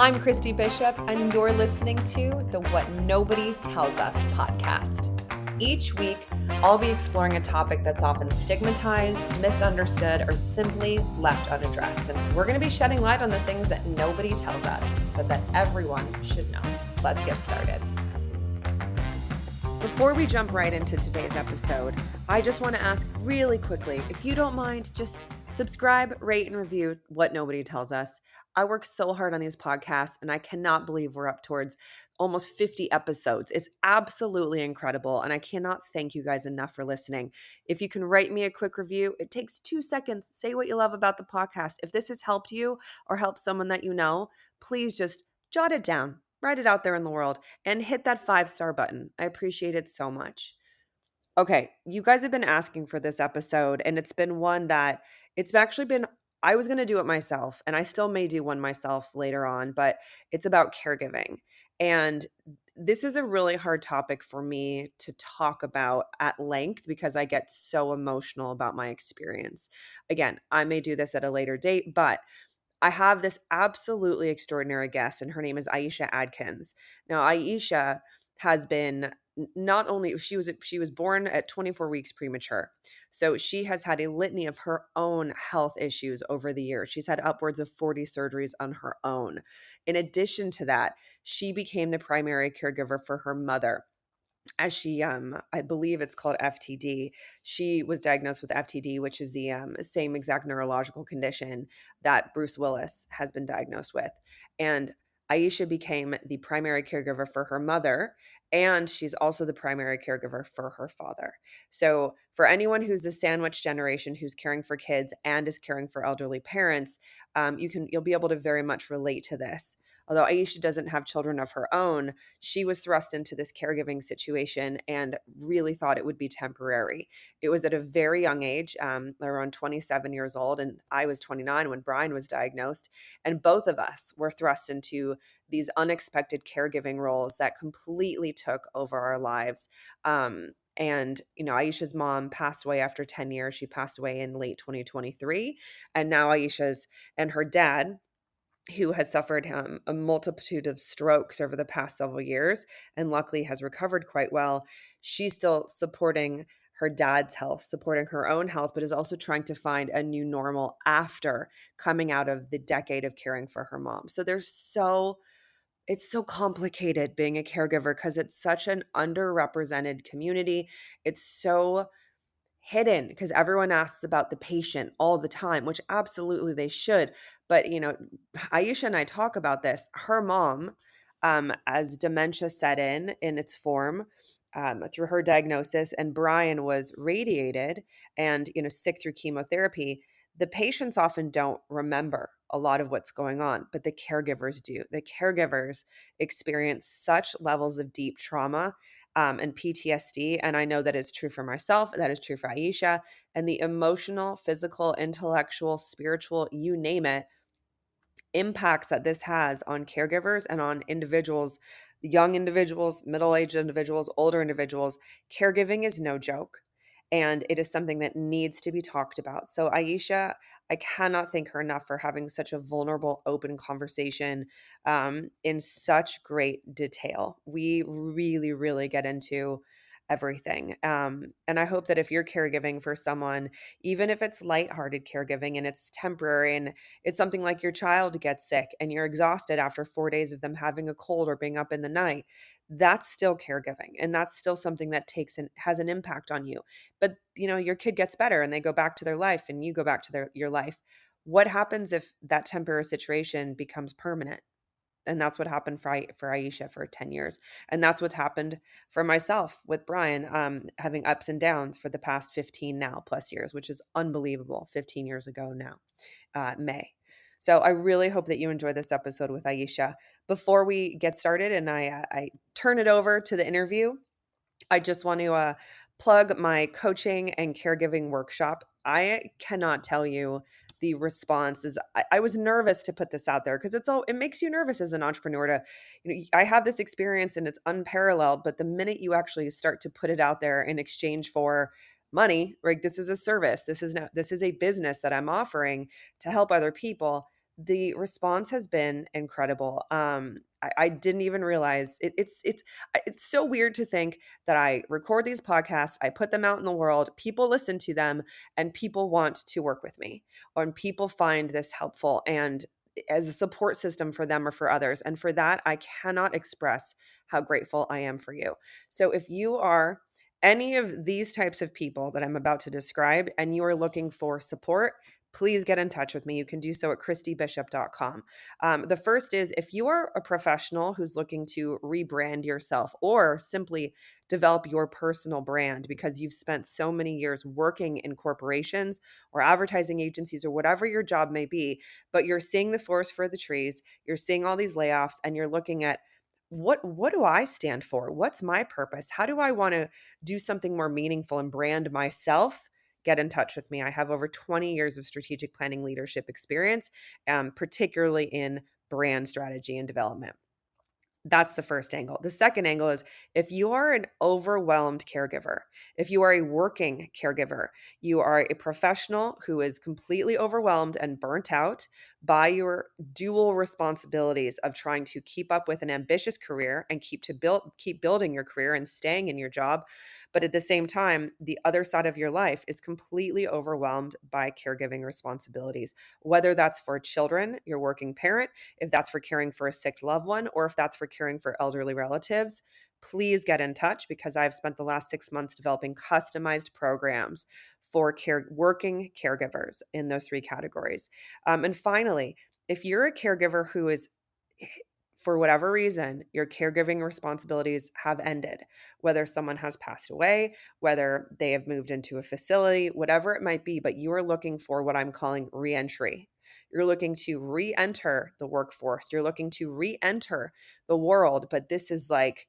I'm Christy Bishop, and you're listening to the What Nobody Tells Us podcast. Each week, I'll be exploring a topic that's often stigmatized, misunderstood, or simply left unaddressed. And we're going to be shedding light on the things that nobody tells us, but that everyone should know. Let's get started. Before we jump right into today's episode, I just want to ask really quickly, if you don't mind, just subscribe, rate, and review What Nobody Tells Us. I work so hard on these podcasts, and I cannot believe we're up towards almost 50 episodes. It's absolutely incredible, and I cannot thank you guys enough for listening. If you can write me a quick review, it takes 2 seconds. Say what you love about the podcast. If this has helped you or helped someone that you know, please just jot it down, write it out there in the world, and hit that 5-star button. I appreciate it so much. Okay, you guys have been asking for this episode, and it's been one that it's actually been, I was going to do it myself, and I still may do one myself later on, but it's about caregiving. And this is a really hard topic for me to talk about at length because I get so emotional about my experience. Again, I may do this at a later date, but I have this absolutely extraordinary guest, and her name is Aisha Adkins. Now, Ayesha has been not only she was born at 24 weeks premature. So she has had a litany of her own health issues over the years. She's had upwards of 40 surgeries on her own. In addition to that, she became the primary caregiver for her mother as she I believe it's called FTD. She was diagnosed with FTD, which is the same exact neurological condition that Bruce Willis has been diagnosed with. And Ayesha became the primary caregiver for her mother, and she's also the primary caregiver for her father. So for anyone who's the sandwich generation, who's caring for kids and is caring for elderly parents, you'll be able to very much relate to this. Although Ayesha doesn't have children of her own, she was thrust into this caregiving situation and really thought it would be temporary. It was at a very young age, around 27 years old, and I was 29 when Brian was diagnosed. And both of us were thrust into these unexpected caregiving roles that completely took over our lives. And, Aisha's mom passed away after 10 years. She passed away in late 2023. And now Aisha's and her dad, who has suffered a multitude of strokes over the past several years and luckily has recovered quite well. She's still supporting her dad's health, supporting her own health, but is also trying to find a new normal after coming out of the decade of caring for her mom. So it's so complicated being a caregiver because it's such an underrepresented community. It's so hidden because everyone asks about the patient all the time, which absolutely they should. But, Aisha and I talk about this. Her mom, as dementia set in its form, through her diagnosis, and Brian was radiated and, sick through chemotherapy, the patients often don't remember a lot of what's going on, but the caregivers do. The caregivers experience such levels of deep trauma and PTSD. And I know that is true for myself. That is true for Ayesha. And the emotional, physical, intellectual, spiritual, you name it, impacts that this has on caregivers and on individuals, young individuals, middle-aged individuals, older individuals. Caregiving is no joke. And it is something that needs to be talked about. So Ayesha, I cannot thank her enough for having such a vulnerable, open conversation in such great detail. We really, really get into everything. And I hope that if you're caregiving for someone, even if it's lighthearted caregiving and it's temporary and it's something like your child gets sick and you're exhausted after 4 days of them having a cold or being up in the night, that's still caregiving. And that's still something that has an impact on you. But, your kid gets better and they go back to their life and you go back to your life. What happens if that temporary situation becomes permanent? And that's what happened for Ayesha for 10 years. And that's what's happened for myself with Brian, having ups and downs for the past 15 now plus years, which is unbelievable. 15 years ago now, May. So I really hope that you enjoy this episode with Ayesha. Before we get started and I turn it over to the interview, I just want to plug my coaching and caregiving workshop. I cannot tell you the responses. I was nervous to put this out there because it makes you nervous as an entrepreneur to, I have this experience and it's unparalleled, but the minute you actually start to put it out there in exchange for money, right? This is a service. This is a business that I'm offering to help other people. the response has been incredible. I didn't even realize it's so weird to think that I record these podcasts, I put them out in the world, people listen to them, and people want to work with me, and people find this helpful and as a support system for them or for others. And for that, I cannot express how grateful I am for you. So if you are any of these types of people that I'm about to describe and you are looking for support, please get in touch with me. You can do so at christybishop.com. The first is if you are a professional who's looking to rebrand yourself or simply develop your personal brand because you've spent so many years working in corporations or advertising agencies or whatever your job may be, but you're seeing the forest for the trees, you're seeing all these layoffs, and you're looking at what do I stand for? What's my purpose? How do I want to do something more meaningful and brand myself? Get in touch with me. I have over 20 years of strategic planning leadership experience, particularly in brand strategy and development. That's the first angle. The second angle is if you are an overwhelmed caregiver, if you are a working caregiver, you are a professional who is completely overwhelmed and burnt out by your dual responsibilities of trying to keep up with an ambitious career and keep building your career and staying in your job, but at the same time, the other side of your life is completely overwhelmed by caregiving responsibilities, whether that's for children, your working parent, if that's for caring for a sick loved one, or if that's for caring for elderly relatives, please get in touch because I've spent the last 6 months developing customized programs for working caregivers in those three categories. And finally, if you're a caregiver who is, for whatever reason, your caregiving responsibilities have ended, whether someone has passed away, whether they have moved into a facility, whatever it might be, but you are looking for what I'm calling reentry. You're looking to re-enter the workforce. You're looking to re-enter the world, but this is like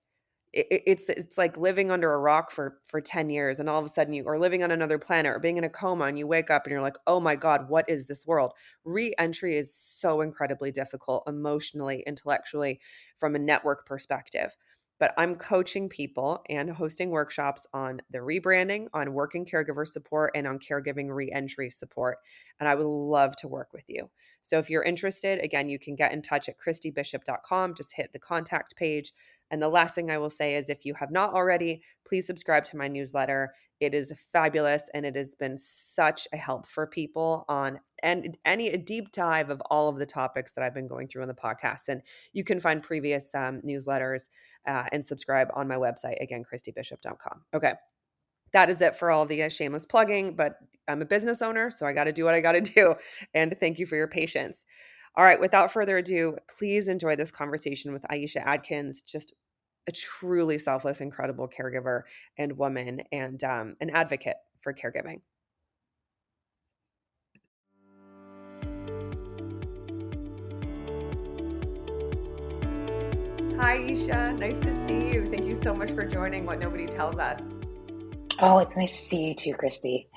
it's like living under a rock for 10 years and all of a sudden you are living on another planet or being in a coma and you wake up and you're like, "Oh my God, what is this world?" Re-entry is so incredibly difficult emotionally, intellectually, from a network perspective. But I'm coaching people and hosting workshops on the rebranding, on working caregiver support, and on caregiving re-entry support. And I would love to work with you. So if you're interested, again, you can get in touch at christybishop.com. Just hit the contact page. And the last thing I will say is if you have not already, please subscribe to my newsletter. It is fabulous and it has been such a help for people on a deep dive of all of the topics that I've been going through on the podcast. And you can find previous newsletters and subscribe on my website, again, christybishop.com. Okay. That is it for all the shameless plugging, but I'm a business owner, so I got to do what I got to do. And thank you for your patience. All right, without further ado, please enjoy this conversation with Aisha Adkins, just a truly selfless, incredible caregiver and woman and an advocate for caregiving. Hi, Aisha. Nice to see you. Thank you so much for joining What Nobody Tells Us. Oh, it's nice to see you too, Christy.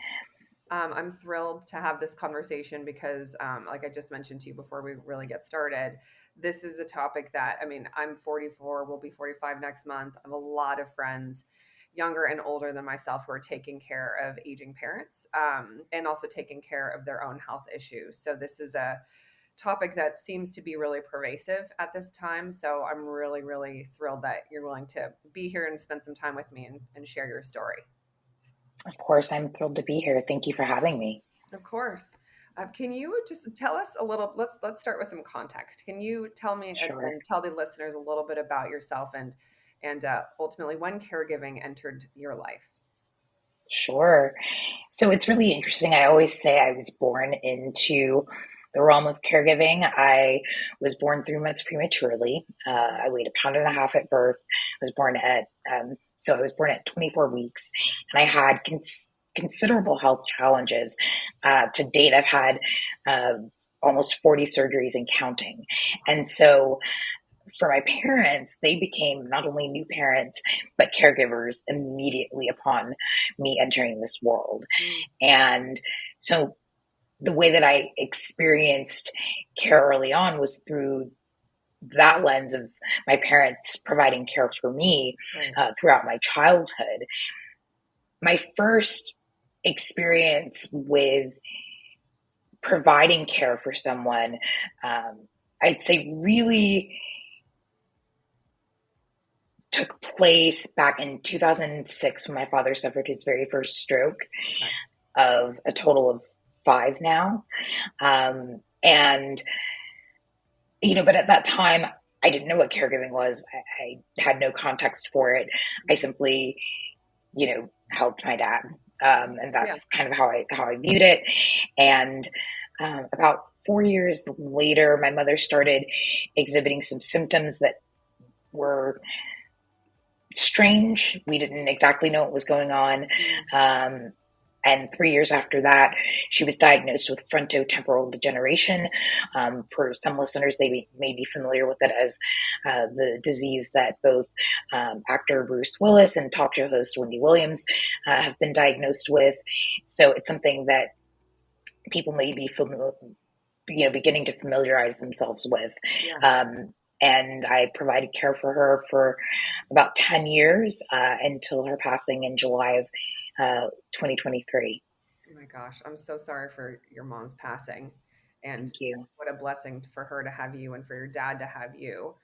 I'm thrilled to have this conversation because, like I just mentioned to you before we really get started, this is a topic that, I mean, I'm 44, we'll be 45 next month. I have a lot of friends, younger and older than myself, who are taking care of aging parents and also taking care of their own health issues. So this is a topic that seems to be really pervasive at this time. So I'm really, really thrilled that you're willing to be here and spend some time with me and share your story. Of course, I'm thrilled to be here. Thank you for having me. Of course. Can you just tell us a little? Let's start with some context. Can you tell me Sure. and tell the listeners a little bit about yourself and ultimately when caregiving entered your life? Sure. So it's really interesting. I always say I was born into the realm of caregiving. I was born 3 months prematurely. I weighed a pound and a half at birth. I was born at I was born at 24 weeks, and I had considerable health challenges. To date, I've had almost 40 surgeries and counting, and so for my parents, they became not only new parents, but caregivers immediately upon me entering this world. And so the way that I experienced care early on was through that lens of my parents providing care for me throughout my childhood. My first experience with providing care for someone, I'd say really took place back in 2006 when my father suffered his very first stroke, Okay. of a total of five now. And, but at that time, I didn't know what caregiving was. I had no context for it. I simply, helped my dad. And Yeah. that's kind of how I viewed it. And about 4 years later, my mother started exhibiting some symptoms that were strange. We didn't exactly know what was going on. And 3 years after that, she was diagnosed with frontotemporal degeneration. For some listeners, they may be familiar with it as the disease that both actor Bruce Willis and talk show host Wendy Williams have been diagnosed with. So it's something that people may be beginning to familiarize themselves with. Yeah. And I provided care for her for about 10 years until her passing in July of 2023. Oh my gosh, I'm so sorry for your mom's passing. And Thank you. what a blessing for her to have you and for your dad to have you.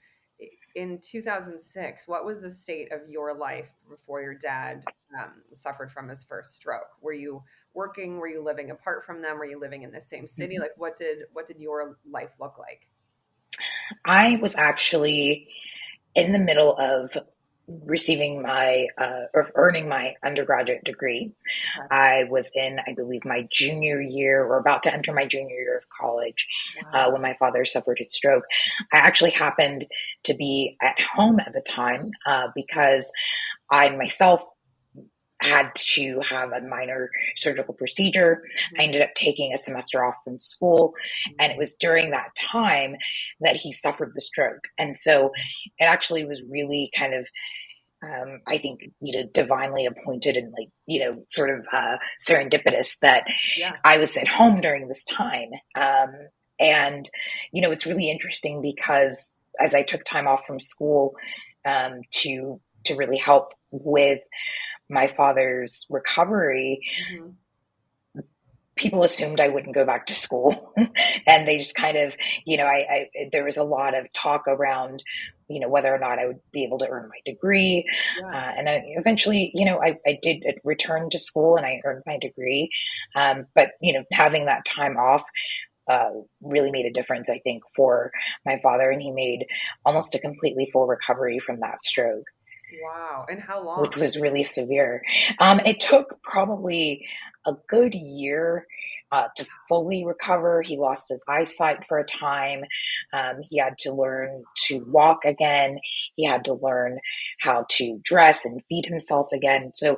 In 2006, what was the state of your life before your dad suffered from his first stroke? Were you working? Were you living apart from them? Were you living in the same city? Like what did your life look like? I was actually in the middle of receiving or earning my undergraduate degree. Okay. I was in, I believe, my junior year or about to enter my junior year of college Wow. when my father suffered his stroke. I actually happened to be at home at the time because I myself had to have a minor surgical procedure. I ended up taking a semester off from school, and it was during that time that he suffered the stroke. And so it actually was really kind of, I think, divinely appointed and sort of serendipitous that Yeah. I was at home during this time. And, it's really interesting because as I took time off from school to really help with my father's recovery, Hmm. people assumed I wouldn't go back to school. And they just kind of, there was a lot of talk around, whether or not I would be able to earn my degree. Yeah. And I eventually, I did return to school and I earned my degree. But, having that time off really made a difference, I think, for my father. And he made almost a completely full recovery from that stroke, Wow. And how which long? was really severe. It took probably a good year to fully recover. He lost his eyesight for a time. He had to learn to walk again. He had to learn how to dress and feed himself again. So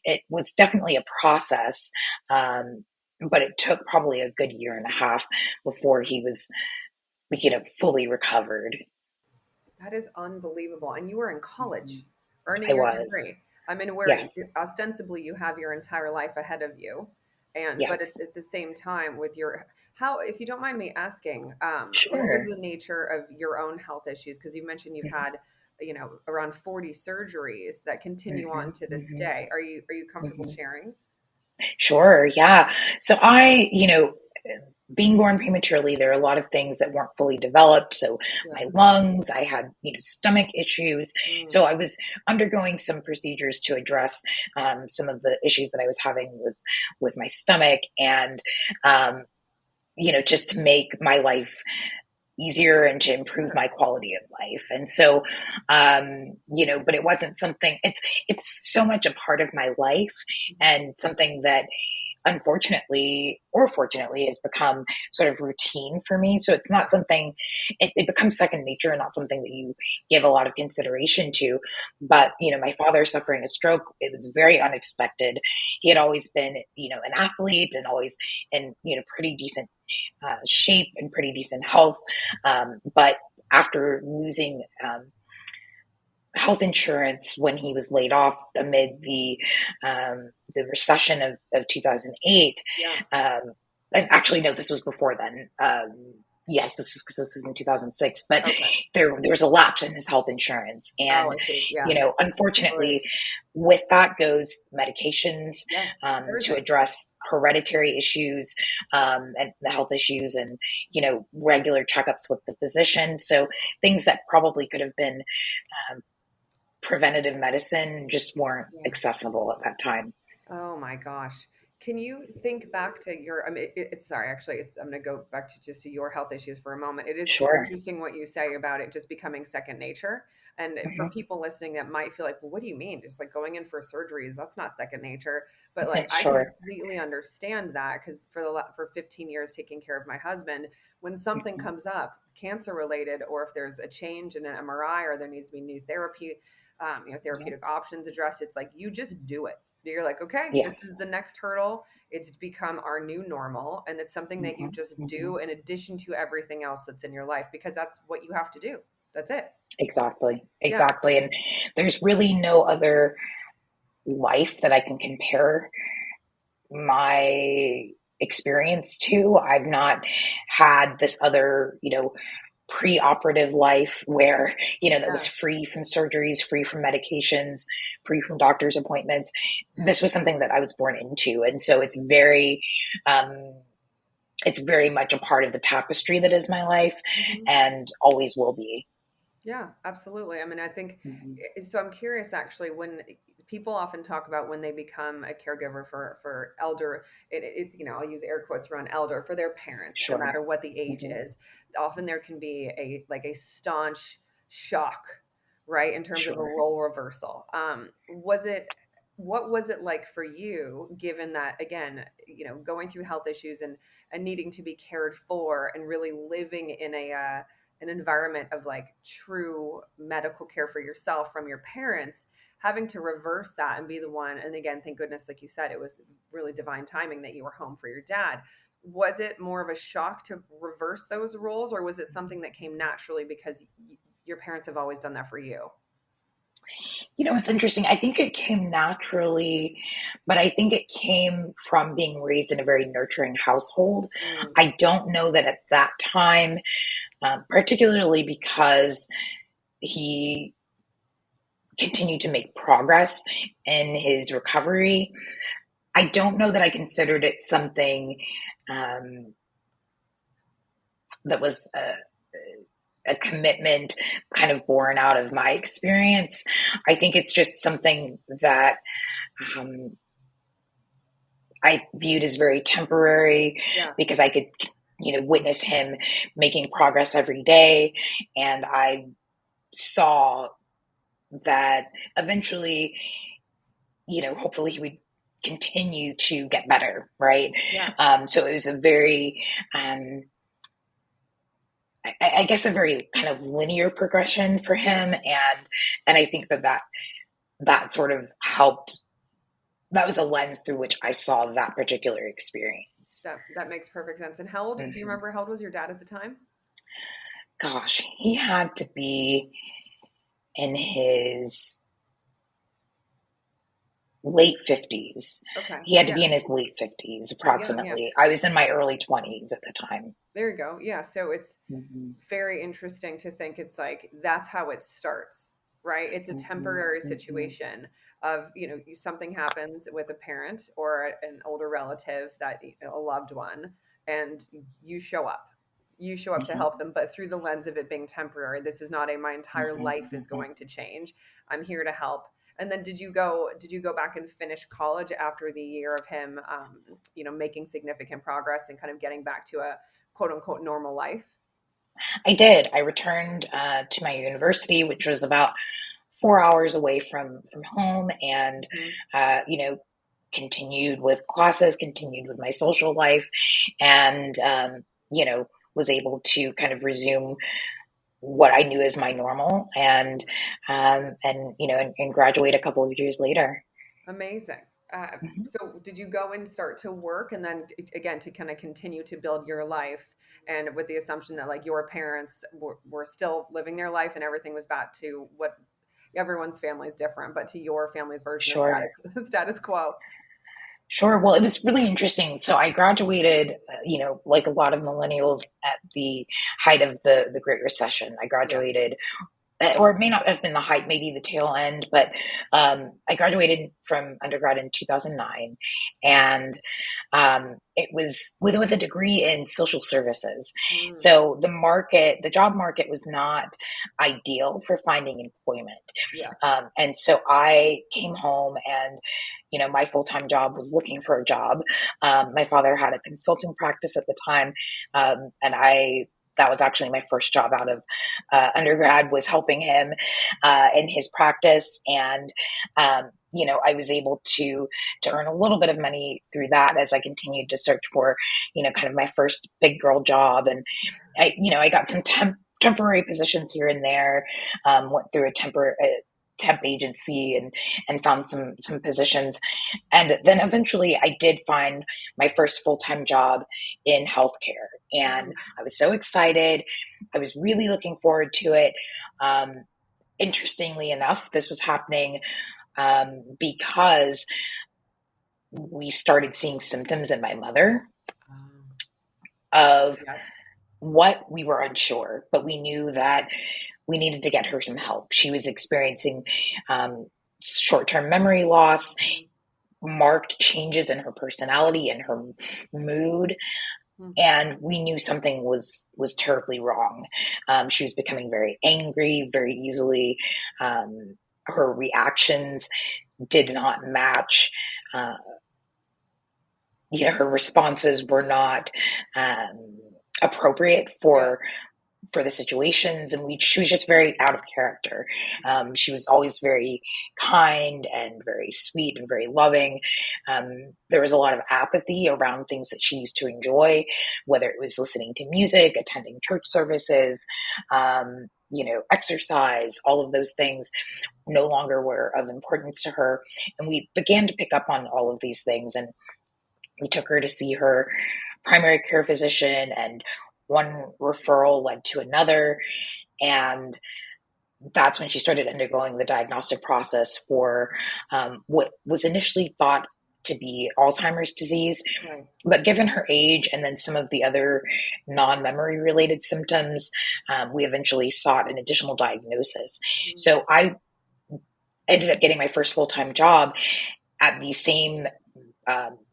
it was definitely a process. But it took probably a good year and a half before he was, fully recovered. That is unbelievable. And you were in college earning I your was. degree. I mean, where Yes. ostensibly you have your entire life ahead of you. And, but Yes. at the same time, with your, how, if you don't mind me asking, what was Sure. the nature of your own health issues? Because you mentioned you've had, around 40 surgeries that continue on Hmm. to this Hmm. day. Are you comfortable Hmm. sharing? Sure. Yeah. So being born prematurely, there are a lot of things that weren't fully developed. So Yeah. my lungs, I had, stomach issues. Mm. So I was undergoing some procedures to address some of the issues that I was having with my stomach and, just to make my life easier and to improve Sure. my quality of life. And so, but it wasn't something, it's so much a part of my life and something that unfortunately or fortunately has become sort of routine for me. So it's Yeah. not something, it becomes second nature and not something that you give a lot of consideration to. But, my father suffering a stroke, it was very unexpected. He had always been, an athlete and always in, pretty decent shape and pretty decent health. But after losing health insurance when he was laid off amid the recession of 2008. Yeah. And actually, no, this was before then. yes, this was in 2006, but Okay. there was a lapse in his health insurance. Oh, And, I see. Yeah. Oy. unfortunately, with that goes medications Yes. to Everything. address hereditary issues and the health issues and, regular checkups with the physician. So things that probably could have been um, preventative medicine just weren't Yeah. accessible at that time. Oh my gosh. Can you think back to your, I mean, it's sorry, actually, I'm going to go back to just to your health issues for a moment. It's Sure. interesting what you say about it just becoming second nature. And for Hmm. people listening that might feel like, well, what do you mean? Just like going in for surgeries, that's not second nature. But like, I Sure. completely understand that because for 15 years taking care of my husband, when something Hmm. comes up, cancer related, or if there's a change in an MRI or there needs to be new therapy, Yeah. therapeutic options addressed, it's like, you just do it. You're like, okay, this Yes. is the next hurdle. It's become our new normal. And it's something that you Hmm. just Hmm. do in addition to everything else that's in your life because that's what you have to do. That's it. Exactly. Yeah. Exactly. And there's really no other life that I can compare my experience to. I've not had this other, pre-operative life where, that was Yeah. free from surgeries, free from medications, free from doctor's appointments. This was something that I was born into. And so it's very much a part of the tapestry that is my life Mhm. and always will be. Yeah, absolutely. I mean, I think Mm-hmm. so. I'm curious actually when people often talk about when they become a caregiver for elder, it's I'll use air quotes around elder for their parents, no Sure. matter what the age Mm-hmm. is. Often there can be a staunch shock, right, in terms of a Sure. role reversal. What was it like for you, given that again, going through health issues and needing to be cared for and really living in an environment of like true medical care for yourself from your parents, having to reverse that and be the one. And again, thank goodness, like you said, it was really divine timing that you were home for your dad. Was it more of a shock to reverse those roles, or was it something that came naturally because your parents have always done that for you? It's interesting. I think it came naturally, but I think it came from being raised in a very nurturing household. Mm, I don't know that at that time, particularly because he continued to make progress in his recovery, I don't know that I considered it something um, that was a commitment kind of born out of my experience. I think it's just something that um, I viewed as very temporary yeah. because I could, witness him making progress every day. And I saw that eventually, hopefully he would continue to get better. Right. Yeah. So it was a very, I guess a very kind of linear progression for Yeah. him. And I think that sort of helped. That was a lens through which I saw that particular experience. That makes perfect sense. And how old do you Hmm. remember how old was your dad at the time? Gosh, he had to be in his late 50s. Okay. He had to be in Yes. his late 50s, So young, yeah. approximately. I was in my early 20s at the time. There you go. Yeah. So it's Hmm. very interesting to think it's like that's how it starts, right? It's a Hmm. temporary Hmm. situation of, something happens with a parent or an older relative that a loved one, and you show up. You show up to help Hmm. them, but through the lens of it being temporary. This is not a my entire Hmm. life is Hmm. going to change. I'm here to help. And then did you go back and finish college after the year of him making significant progress and kind of getting back to a quote unquote normal life? I did. I returned to my university, which was about 4 hours away from home, and Mhm. continued with classes, continued with my social life, and was able to kind of resume what I knew as my normal, and graduate a couple of years later. Amazing. Mhm. So did you go and start to work and then again to kind of continue to build your life and with the assumption that like your parents were still living their life and everything was back to what everyone's family is different, but to your family's version of Sure. status quo. Sure. Well, it was really interesting. So I graduated, like a lot of millennials at the height of the Great Recession. I Yeah. graduated, or it may not have been the height, maybe the tail end, but I graduated from undergrad in 2009, and it was with a degree in social services. Mm, So the job market was not ideal for finding employment. yeah. And so I came home and, my full-time job was looking for a job. My father had a consulting practice at the time. And that was actually my first job out of undergrad, was helping him in his practice. And, I was able to earn a little bit of money through that as I continued to search for, kind of my first big girl job. And I got some temporary positions here and there. Went through a temp agency and found some positions, and then eventually I did find my first full-time job in healthcare, and Mm, I was so excited. I was really looking forward to it. Um, Interestingly enough, this was happening because we started seeing symptoms in my mother um, of yeah. what we were unsure, but we knew that we needed to get her some help. She was experiencing um, short term memory loss, Mhm. marked changes in her personality and her mood, Mm, and we knew something was terribly wrong. She was becoming very angry very easily. Her reactions did not match. Uh, Her responses were not appropriate yeah. for the situations, and she was just very out of character. She was always very kind and very sweet and very loving. There was a lot of apathy around things that she used to enjoy, whether it was listening to music, attending church services, exercise. All of those things no longer were of importance to her, and we began to pick up on all of these things. And we took her to see her primary care physician, and one referral led to another. And that's when she started undergoing the diagnostic process for what was initially thought to be Alzheimer's disease. Right. But given her age and then some of the other non memory related symptoms, we eventually sought an additional diagnosis. Mm, So I ended up getting my first full time job at the same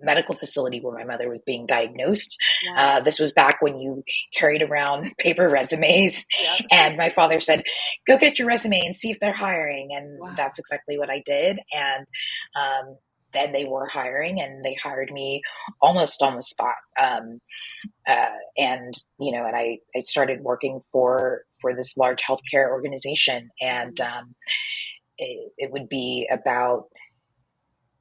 medical facility where my mother was being diagnosed. wow. This was back when you carried around paper resumes, Yeah. and my father said, "Go get your resume and see if they're hiring." And Wow. that's exactly what I did. And then they were hiring, and they hired me almost on the spot. And and I started working for this large healthcare organization, and Mhm. it would be about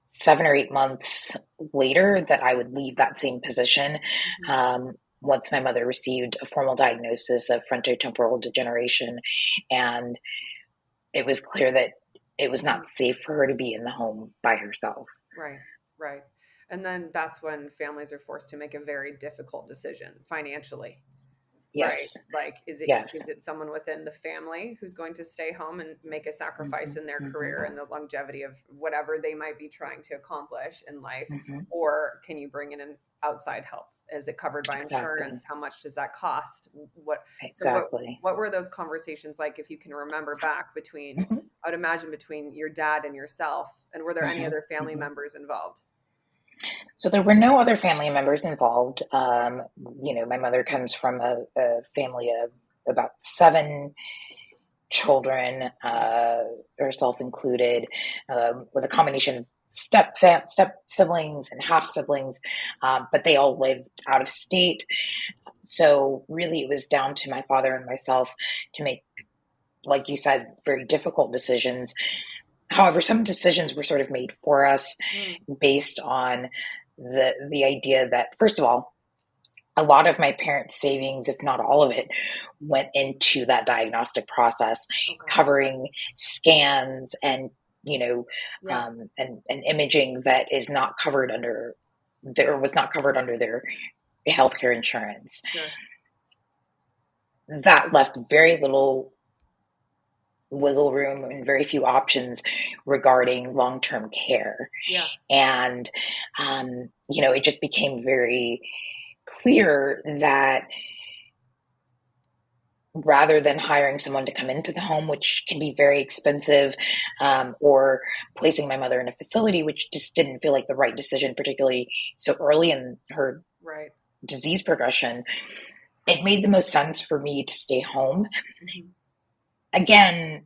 7 or 8 months later that I would leave that same position. Mhm. Um, Once my mother received a formal diagnosis of frontotemporal degeneration, and it was clear that it was Mhm. not safe for her to be in the home by herself. Right, right. And then that's when families are forced to make a very difficult decision financially, right? Yes, Like, is it yes. someone within the family who's going to stay home and make a sacrifice Hmm. in their career Hmm. and the longevity of whatever they might be trying to accomplish in life? Hmm. Or can you bring in an outside help? Is it covered by Exactly, insurance? How much does that cost? So exactly. what were those conversations like, if you can remember back, between, Hmm. I would imagine, between your dad and yourself, and were there any Hmm. other family Hmm. members involved? So there were no other family members involved. My mother comes from a family of about seven children, herself included, with a combination of step siblings and half siblings, but they all lived out of state. So really, it was down to my father and myself to make, like you said, very difficult decisions. However, some decisions were sort of made for us Mm. based on the idea that, first of all, a lot of my parents' savings, if not all of it, went into that diagnostic process, Oh gosh. covering scans and Yeah. and imaging that is not covered under their was not covered under their healthcare insurance. Sure. That left very little wiggle room and very few options regarding long-term care. Yeah. And, it just became very clear that rather than hiring someone to come into the home, which can be very expensive, or placing my mother in a facility, which just didn't feel like the right decision, particularly so early in her Right. disease progression, it made the most sense for me to stay home. Mm-hmm. Again,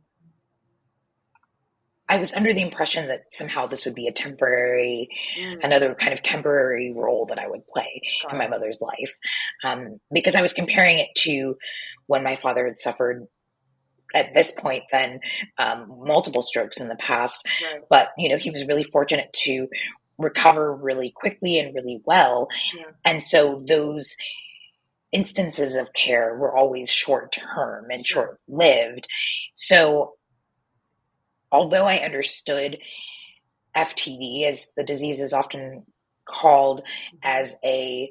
I was under the impression that somehow this would be Mm, another kind of temporary role that I would play in got my it. mother's life, because I was comparing it to when my father had suffered at this point then multiple strokes in the past. Right. But, he was really fortunate to recover really quickly and really well. Yeah. And so those instances of care were always short term and Sure. short lived. So although I understood FTD, as the disease is often called, Mm-hmm. as a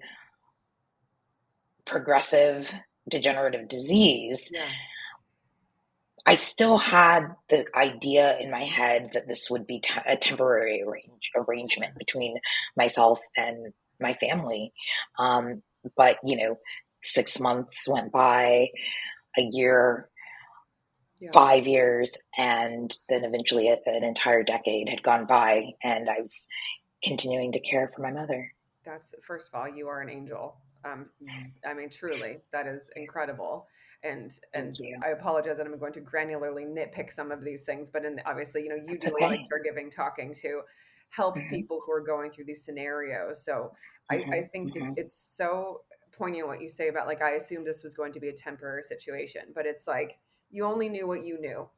progressive degenerative disease, Yeah. I still had the idea in my head that this would be a temporary arrangement Sure. between myself and my family. But, 6 months went by, a year, Yeah. 5 years, and then eventually an entire decade had gone by, and I was continuing to care for my mother. That's first of all, you are an angel. I mean, truly, that is incredible. And Thank you. I apologize that I'm going to granularly nitpick some of these things, but obviously, you That's do a lot of okay. caregiving, talking to help Hmm. people who are going through these scenarios. So I Hmm. think it's Hmm. it's so poignant what you say about, like, I assumed this was going to be a temporary situation, but it's like you only knew what you knew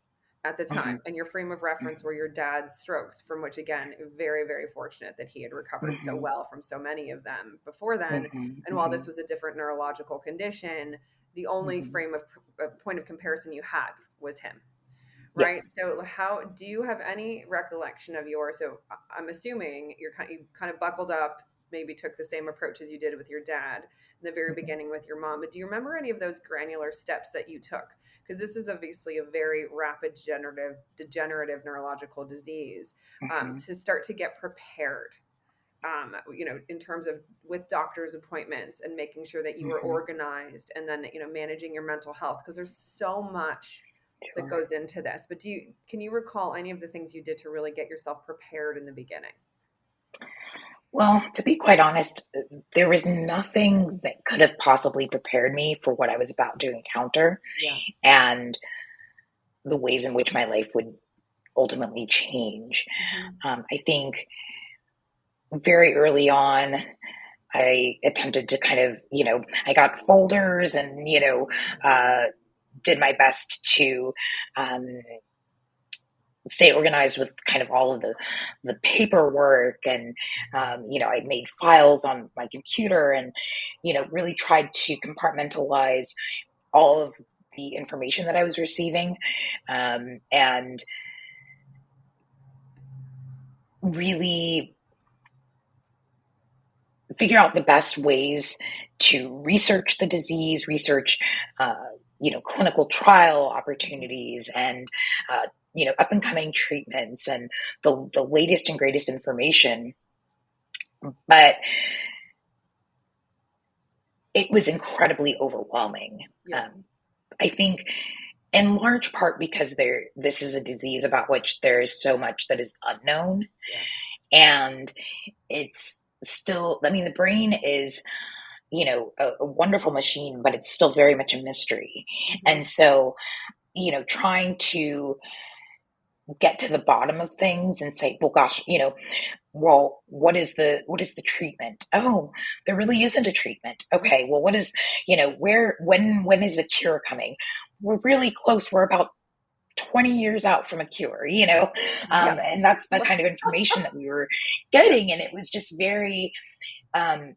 at the time, Hmm. and your frame of reference were your dad's strokes, from which, again, very, very fortunate that he had recovered so Hmm. well from so many of them before then. Hmm. And while Hmm. this was a different neurological condition, the only Hmm. frame of point of comparison you had was him, right? Yes. So how do you have any recollection of yours? So I'm assuming you kind of buckled up, maybe took the same approach as you did with your dad in the very Hmm. beginning with your mom, but do you remember any of those granular steps that you took? Because this is obviously a very rapid degenerative neurological disease, Hmm. to start to get prepared, in terms of with doctor's appointments and making sure that you were Hmm. organized, and then, managing your mental health, because there's so much that Sure. goes into this. But can you recall any of the things you did to really get yourself prepared in the beginning? Well, to be quite honest, there was nothing that could have possibly prepared me for what I was about to encounter Yeah. and the ways in which my life would ultimately change. Hmm. I think very early on, I attempted to kind of, I got folders and, uh, did my best to um, stay organized with kind of all of the paperwork, and I made files on my computer, and really tried to compartmentalize all of the information that I was receiving, and really figure out the best ways to research the disease, research, uh, clinical trial opportunities, and up and coming treatments, and the latest and greatest information. But it was incredibly overwhelming. Yeah. Um, I think, in large part, because this is a disease about which there is so much that is unknown, Yeah. and it's still. I mean, the brain is a wonderful machine, but it's still very much a mystery. Hmm. And so, trying to get to the bottom of things and say, well, gosh, well, what is the treatment? Oh, there really isn't a treatment. Okay, well, what is, where, when is the cure coming? We're really close. We're about 20 years out from a cure, Yeah. and that's the kind of information that we were Yeah. getting. And it was just very, um,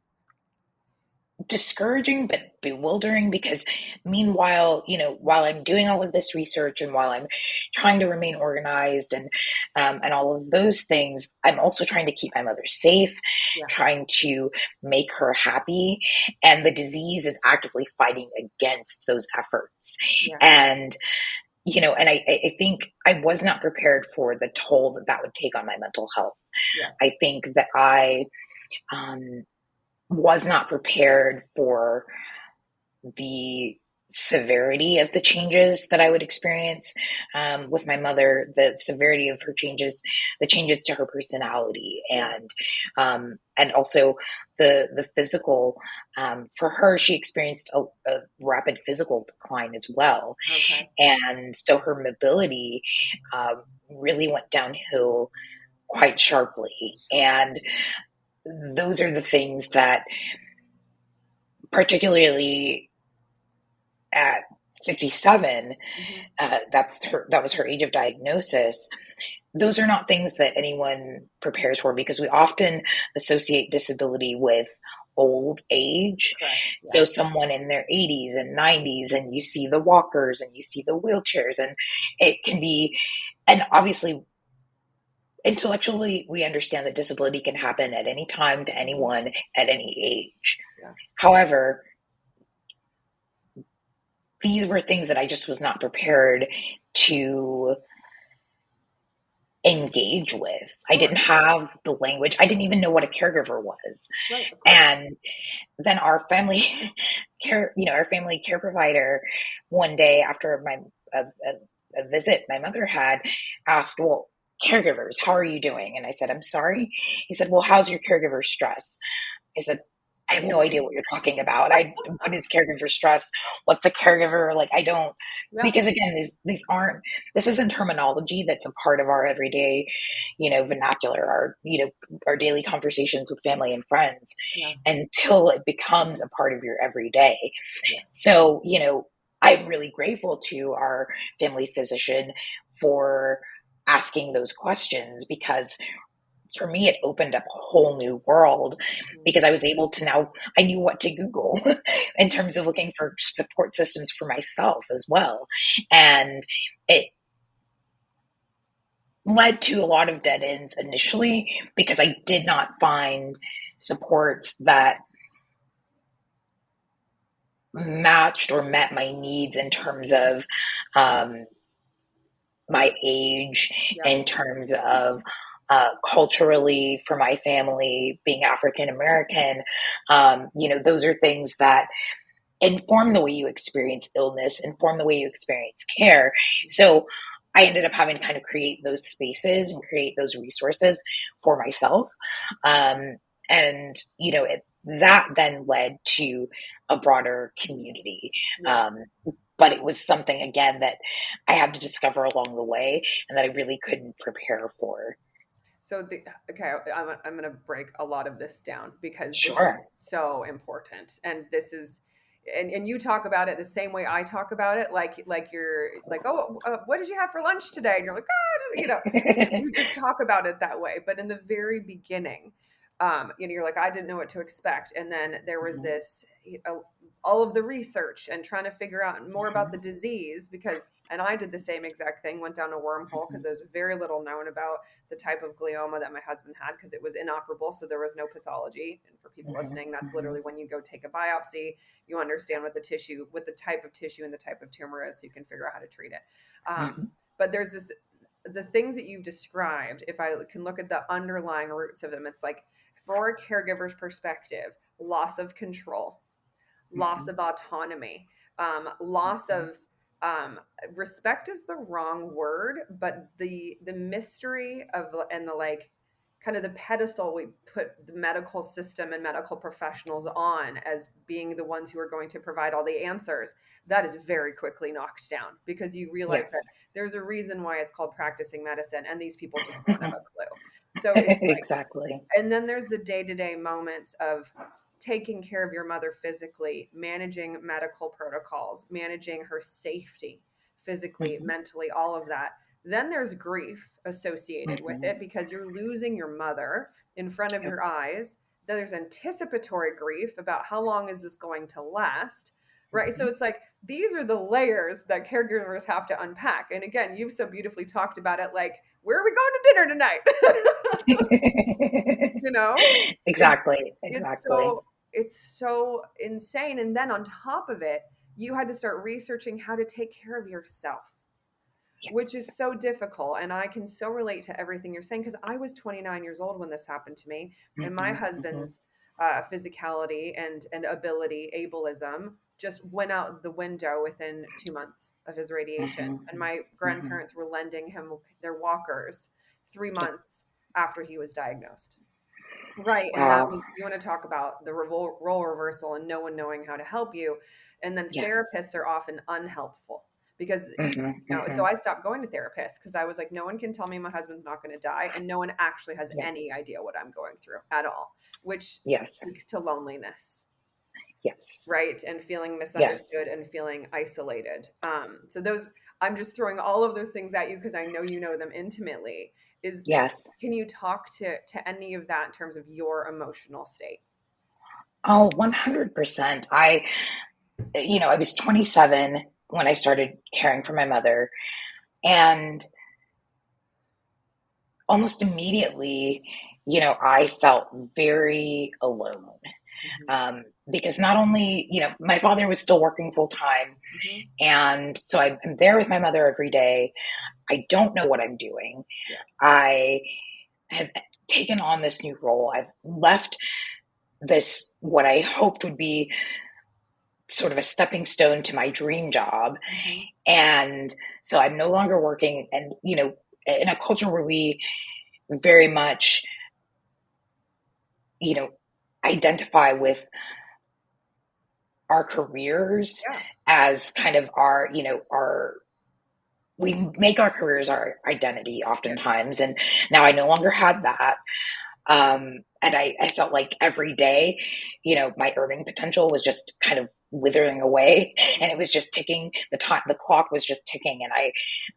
discouraging but bewildering, because meanwhile, while I'm doing all of this research, and while I'm trying to remain organized, and all of those things, I'm also trying to keep my mother safe, Yeah. trying to make her happy, and the disease is actively fighting against those efforts. Yeah. And and I think I was not prepared for the toll that that would take on my mental health. Yes. I think that I um, was not prepared for the severity of the changes that I would experience with my mother, the severity of her changes, the changes to her personality, Yeah. and also the physical. For her, she experienced a rapid physical decline as well, Okay. and so her mobility really went downhill quite sharply. Sure. And those are the things that, particularly at 57, Hmm. that was her age of diagnosis. Those are not things that anyone prepares for, because we often associate disability with old age. Correct. So Yes. someone in their 80s and 90s, and you see the walkers and you see the wheelchairs, and it can be, and obviously intellectually we understand that disability can happen at any time to Hmm. anyone at any age. Yeah. However, these were things that I just was not prepared to engage with. I Sure. didn't have the language. I didn't even know what a caregiver was. Right. Of course. And then our family our family care provider, one day after a visit my mother had, asked, well, caregivers, how are you doing? And I said, I'm sorry. He said, well, how's your caregiver stress? I said, I have no idea what you're talking about. What is caregiver stress? What's a caregiver? Like, I don't, Yeah. because again, this isn't terminology that's a part of our everyday, vernacular, our daily conversations with family and friends, Yeah. until it becomes a part of your everyday. Yes. So, I'm really grateful to our family physician for asking those questions, because for me, it opened up a whole new world, Mhm. because I was able to now, I knew what to Google in terms of looking for support systems for myself as well. And it led to a lot of dead ends initially, because I did not find supports that matched or met my needs in terms of um, my age, Yeah. in terms of culturally, for my family being African American. Those are things that inform the way you experience illness, inform the way you experience care. So I ended up having to kind of create those spaces and create those resources for myself. Um, and, that then led to a broader community. Yeah. Um, but it was something, again, that I had to discover along the way, and that I really couldn't prepare for. So okay, I'm going to break a lot of this down because this Sure. is so important, and this is, and you talk about it the same way I talk about it, like you're like, oh, what did you have for lunch today? And you're like, ah, you just talk about it that way. But in the very beginning, you're like, I didn't know what to expect, and then there was Mhm, this, all of the research and trying to figure out more about the mhm, disease because, and I did the same exact thing, went down a wormhole because mhm, there's very little known about the type of glioma that my husband had because it was inoperable, so there was no pathology. And for people mhm, listening, that's mhm, literally when you go take a biopsy, you understand what the type of tissue and the type of tumor is, so you can figure out how to treat it. mhm, But there's this, the things that you've described, if I can look at the underlying roots of them, it's like, for a caregiver's perspective, loss of control, loss mhm, of autonomy, loss mhm. of, um, respect is the wrong word, but the mystery of, and the like, kind of the pedestal we put the medical system and medical professionals on as being the ones who are going to provide all the answers, that is very quickly knocked down because you realize that Yes. there's a reason why it's called practicing medicine and these people just don't have a clue. So it's like, Exactly. and then there's the day-to-day moments of taking care of your mother physically, managing medical protocols, managing her safety physically, Mhm, mentally, all of that. Then there's grief associated with mhm. it because you're losing your mother in front of Yep. your eyes. Then there's anticipatory grief about how long is this going to last, right? So Mhm. it's like these are the layers that caregivers have to unpack. And again, you've so beautifully talked about it, like, where are we going to dinner tonight? you know it's Exactly, it's exactly. so it's so insane. And then on top of it, you had to start researching how to take care of yourself. which Yes. is so difficult. And I can so relate to everything you're saying because I was 29 years old when this happened to me, and my Hmm. Hmm. husband's physicality and ability, ableism, just went out the window within 2 months of his radiation. Hmm. And my Hmm. grandparents were lending him their walkers three Yep. months after he was diagnosed. Right, and that Wow. was, you wanna talk about the role reversal and no one knowing how to help you, and then Yes. therapists are often unhelpful because, Hmm. so Hmm. I stopped going to therapists because I was like, "No one can tell me my husband's not gonna die, and no one actually has Yeah. any idea what I'm going through at all," which Yes. speaks to loneliness, Yes. right? And feeling Yes. misunderstood and feeling isolated. So those, I'm just throwing all of those things at you because I know you know them intimately. Is Yes. Can you talk to any of that in terms of your emotional state? Oh, 100%. I was 27 when I started caring for my mother, and almost immediately, I felt very alone. Mhm, Because not only, my father was still working full time. mhm. And so I'm there with my mother every day. I don't know what I'm doing. Yeah. I have taken on this new role. I've left this, what I hoped would be sort of a stepping stone to my dream job. Mhm. And so I'm no longer working. And, in a culture where we very much, you know, identify with our careers Yeah. as kind of we make our careers our identity Yes. oftentimes. And now I no longer had that. And I felt like every day, my earning potential was just kind of withering away, and it was just ticking. The clock was just ticking, and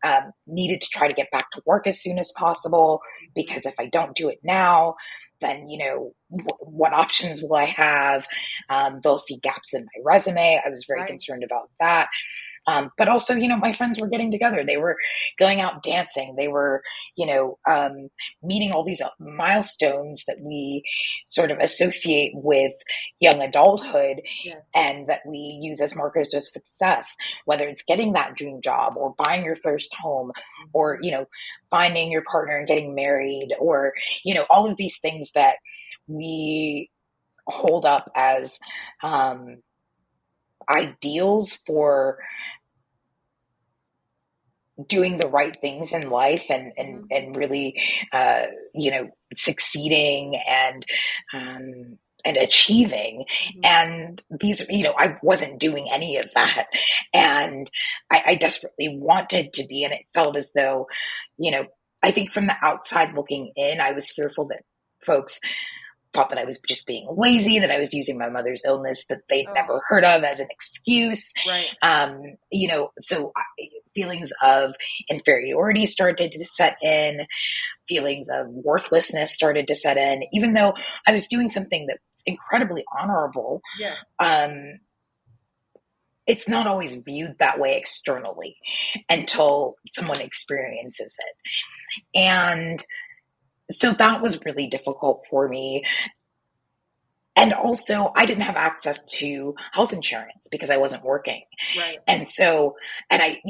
I needed to try to get back to work as soon as possible, Mhm. because if I don't do it now, then what options will I have? They'll see gaps in my resume. I was very Right. concerned about that. But also, my friends were getting together. They were going out dancing. They were, meeting all these milestones that we sort of associate with young adulthood Yes. and that we use as markers of success, whether it's getting that dream job or buying your first home or, Mhm. finding your partner and getting married or, all of these things that we hold up as ideals for doing the right things in life and and Mhm. and really uh succeeding and achieving. Mhm. And these, I wasn't doing any of that, and I desperately wanted to be, and it felt as though, you know I think from the outside looking in, I was fearful that folks thought that I was just being lazy, that I was using my mother's illness that they'd Oh, never heard of as an excuse. right. So feelings of inferiority started to set in, feelings of worthlessness started to set in, even though I was doing something that's incredibly honorable. Yes. Um, it's not always viewed that way externally until someone experiences it. And so that was really difficult for me. And also, I didn't have access to health insurance because I wasn't working. Right. And so, and I,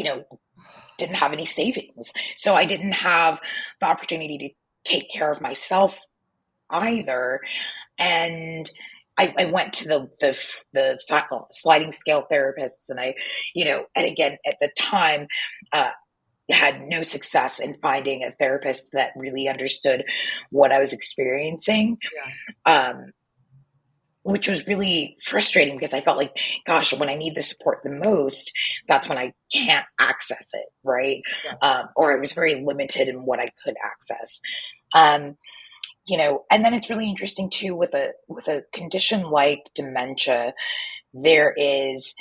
didn't have any savings. So I didn't have the opportunity to take care of myself either. And I went to the sliding scale therapists, and and again, at the time, uh, had no success in finding a therapist that really understood what I was experiencing. Yeah. Um, which was really frustrating because I felt like, gosh, when I need the support the most, that's when I can't access it, right? Yes. Or I was very limited in what I could access. Um, and then it's really interesting too with a condition like dementia, there is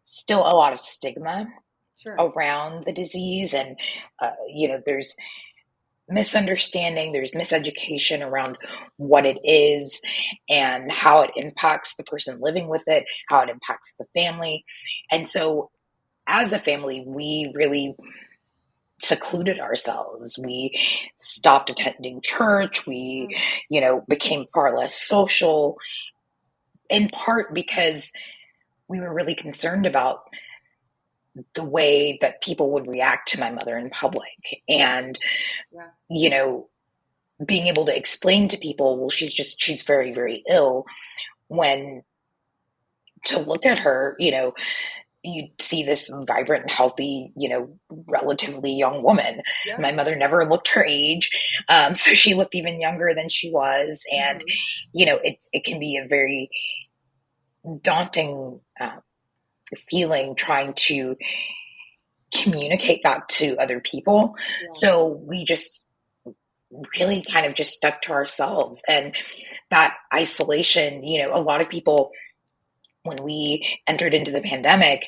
still a lot of stigma Sure. around the disease, and there's misunderstanding, there's miseducation around what it is and how it impacts the person living with it, how it impacts the family. And so, as a family, we really secluded ourselves. We stopped attending church. We, Mm. became far less social, in part because we were really concerned about the way that people would react to my mother in public. And, Yeah. you know, being able to explain to people, well, she's very, very ill, when to look at her, you see this vibrant and healthy, relatively young woman. Yeah. My mother never looked her age. So she looked even younger than she was. And, Mhm. it can be a very daunting feeling trying to communicate that to other people. Yeah. So we just really kind of just stuck to ourselves. And that isolation, a lot of people, when we entered into the pandemic,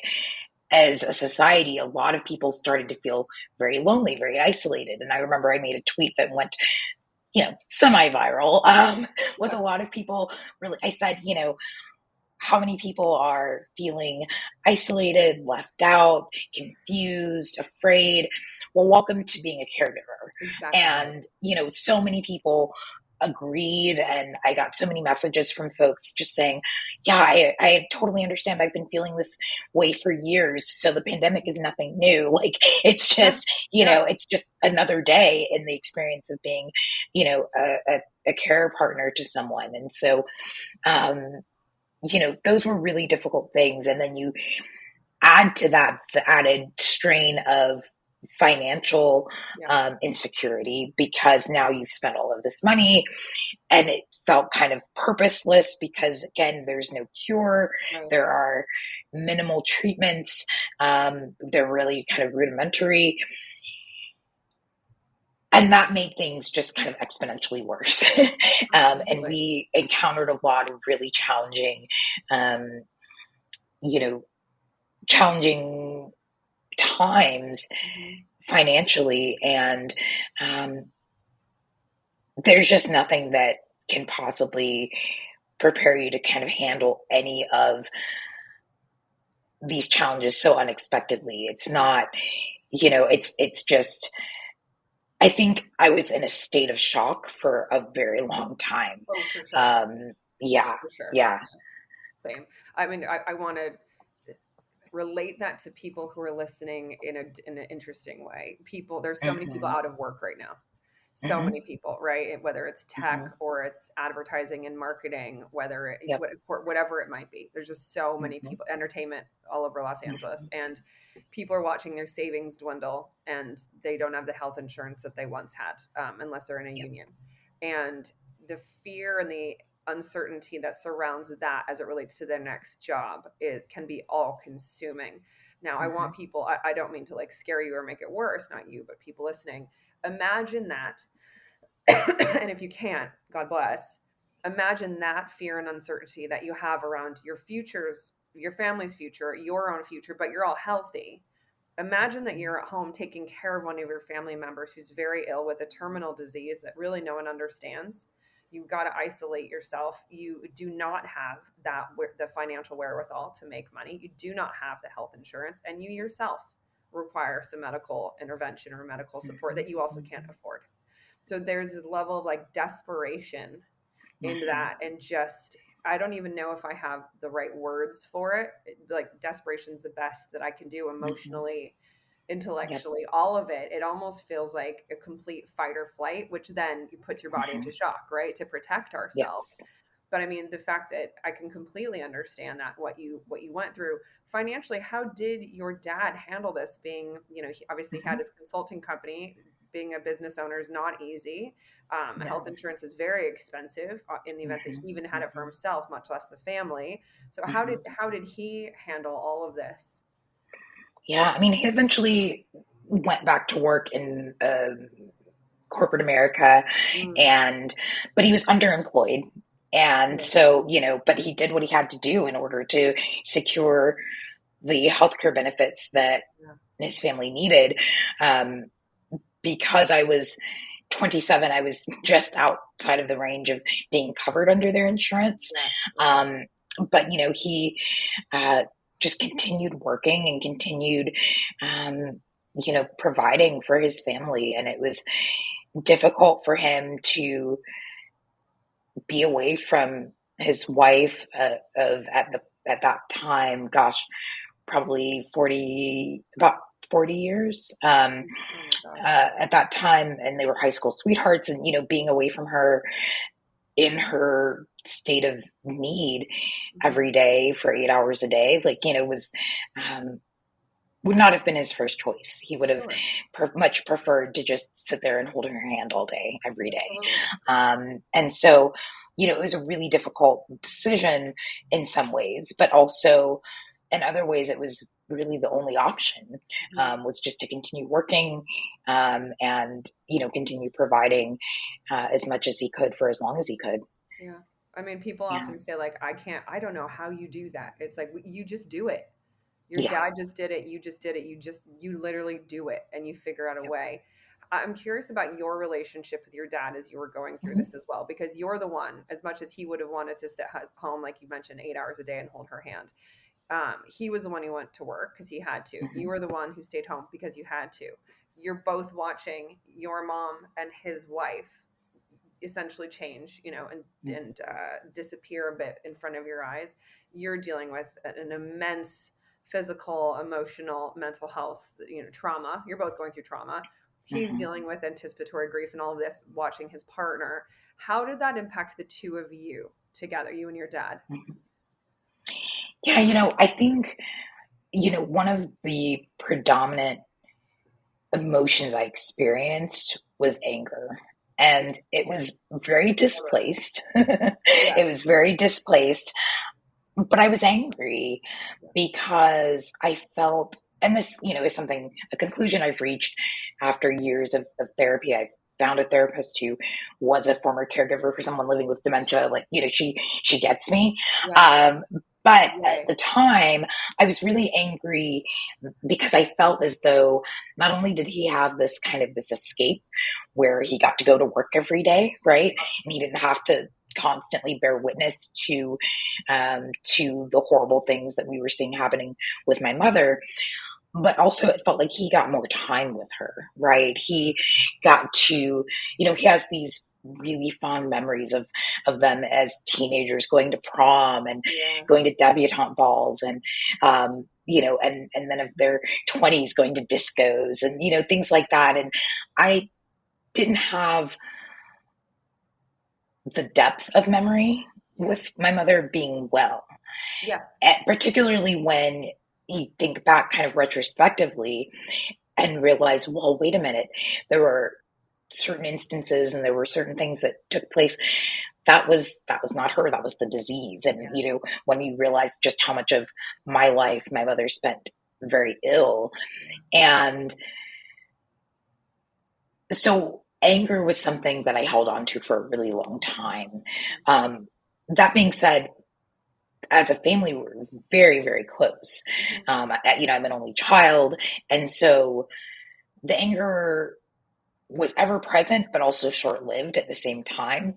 as a society, a lot of people started to feel very lonely, very isolated. And I remember I made a tweet that went, semi-viral, with a Yeah. lot of people. Really, I said, how many people are feeling isolated, left out, confused, afraid? Well, welcome to being a caregiver. Exactly right. And, so many people agreed. And I got so many messages from folks just saying, yeah, I totally understand. I've been feeling this way for years. So the pandemic is nothing new. Like, it's Yeah. just, Yeah. it's just another day in the experience of being, a care partner to someone. And so, um, those were really difficult things. And then you add to that the added strain of financial Yeah. insecurity, because now you've spent all of this money and it felt kind of purposeless because, again, there's no cure. Right. There are minimal treatments. They're really kind of rudimentary. And that made things just kind of exponentially worse. And Absolutely. we encountered a lot of really um, you know, challenging times Mhm. financially. And um, there's just nothing that can possibly prepare you to kind of handle any of these challenges so unexpectedly. It's Yeah. not, it's just, I think I was in a state of shock for a very long time. Oh, for sure. Um, yeah, For sure. yeah. Same. I mean, I want to relate that to people who are listening in an interesting way. People, there's so many people Hmm. out of work right now. So Hmm. many people, right? Whether it's tech Hmm. or it's advertising and marketing, Yep. whatever it might be. There's just so many Hmm. people, entertainment all over Los Angeles, Hmm. and people are watching their savings dwindle, and they don't have the health insurance that they once had, unless they're in a Yep. union. And the fear and the uncertainty that surrounds that as it relates to their next job, it can be all consuming. Now, I Hmm. want people, I don't mean to like scare you or make it worse, not you, but people listening. Imagine that. And if you can't, God bless, imagine that fear and uncertainty that you have around your futures, your family's future, your own future, but you're all healthy. Imagine that you're at home taking care of one of your family members who's very ill with a terminal disease that really no one understands. You've got to isolate yourself. You do not have the financial wherewithal to make money. You do not have the health insurance, and you yourself require some medical intervention or medical support that you also can't Hmm. afford. So there's a level of like desperation into Hmm. that, and just I don't even know if I have the right words for it. Like desperation's the best that I can do Hmm. emotionally, Yep. intellectually, all of it. It almost feels like a complete fight or flight, which then puts your body into Hmm. shock, right? To protect ourselves. Yes. But I mean, the fact that I can completely understand that what you went through financially, how did your dad handle this? Being, he obviously had Hmm. his consulting company. Being a business owner is not easy. No. Health insurance is very expensive in the event that he Hmm. even had it for Hmm. himself, much less the family. So how did Hmm. how did he handle all of this? Yeah, I mean, he eventually went back to work in corporate America, Mm, and but he was underemployed, and yeah, so but he did what he had to do in order to secure the healthcare benefits that yeah, his family needed. Um, because I was 27, I was just outside of the range of being covered under their insurance. yes, right. Um, but he uh, just continued working and continued, providing for his family. And it was difficult for him to be away from his wife of at that time, gosh, probably about 40 years Oh my gosh. at that time. And they were high school sweethearts. And, being away from her in her state of need Mhm. every day for 8 hours a day, like, was, um, would not have been his first choice. He would have Sure. much preferred to just sit there and hold her hand all day, every day. Absolutely. And so, it was a really difficult decision in some ways, but also in other ways, it was really the only option, Mhm. was just to continue working, and, continue providing as much as he could for as long as he could. Yeah. I mean, people Yeah. often say, like, I don't know how you do that. It's like, you just do it. Your Yeah. dad just did it. You just did it. You literally do it and you figure out a Yep. way. I'm curious about your relationship with your dad as you were going through Mhm. this as well, because you're the one, as much as he would have wanted to sit home, like you mentioned, 8 hours a day and hold her hand. He was the one who went to work because he had to. You Mhm. were the one who stayed home because you had to. You're both watching your mom and his wife essentially change, and disappear a bit in front of your eyes. You're dealing with an immense physical, emotional, mental health, trauma. You're both going through trauma. He's Mhm. dealing with anticipatory grief and all of this, watching his partner. How did that impact the two of you together, you and your dad? Mhm. Yeah, I think, one of the predominant emotions I experienced was anger. And it was very displaced. Yeah. It was very displaced, but I was angry because I felt, and this, is something, a conclusion I've reached after years of therapy. I found a therapist who was a former caregiver for someone living with dementia. Like, she gets me. Yeah. Um, but at Yay. the time, I was really angry because I felt as though not only did he have this escape where he got to go to work every day, right? And he didn't have to constantly bear witness to the horrible things that we were seeing happening with my mother, but also it felt like he got more time with her, right? He got to, he has these really fond memories of them as teenagers going to prom and Yeah. going to debutante balls and and then of their 20s going to discos and things like that. And I didn't have the depth of memory Yeah. with my mother being well, Yes. and particularly when you think back kind of retrospectively and realize, well, wait a minute, there were certain instances and there were certain things that took place. That was not her. That was the disease. And Yes. when you realize just how much of my life my mother spent very ill, Yeah. and so anger was something that I held on to for a really long time. That being said, as a family, we're very, very close. Mhm. I'm an only child, and so the anger was ever present, but also short lived at the same time.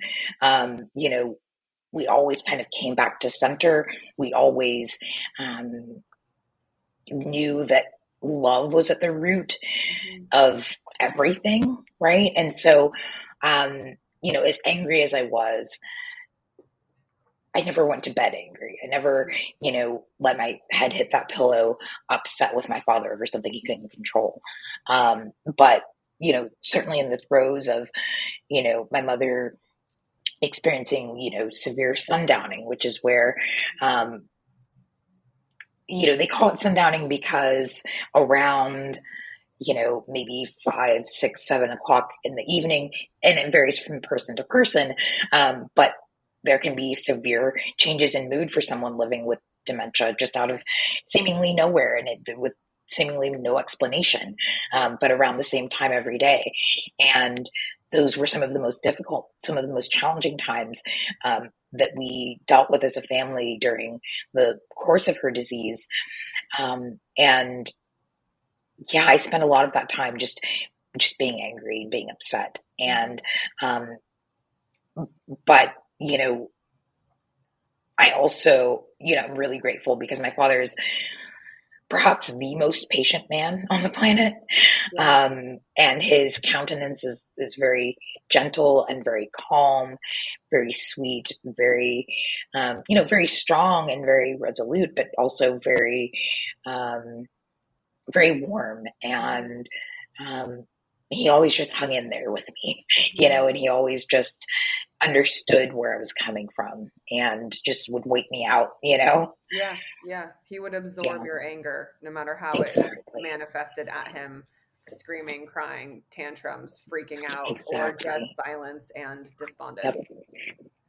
We always kind of came back to center. We always um, knew that love was at the root Mhm. of everything, right? And so, as angry as I was, I never went to bed angry. I never, Yeah. let my head hit that pillow upset with my father over something he couldn't control. But, certainly in the throes of, my mother experiencing, severe sundowning, which is where, um, they call it sundowning because around, maybe 5, 6, 7 o'clock in the evening, and it varies from person to person. But there can be severe changes in mood for someone living with dementia just out of seemingly nowhere and with seemingly no explanation, Yes. but around the same time every day. And those were some of the most difficult, some of the most challenging times that we dealt with as a family during the course of her disease. And yeah, I spent a lot of that time just being angry, being upset, Mhm. and um, but I also I'm really grateful because my father is perhaps the most patient man on the planet. Yeah. And his countenance is very gentle and very calm, very sweet, very, very strong and very resolute, but also very, um, very warm. Mhm. And he always just hung in there with me, and he always just understood where I was coming from and just would wait me out. Yeah, yeah. He would absorb Yeah, your anger no matter how it exactly. manifested at him, screaming, crying, tantrums, freaking out, or just Exactly. silence and Yep. despondence. It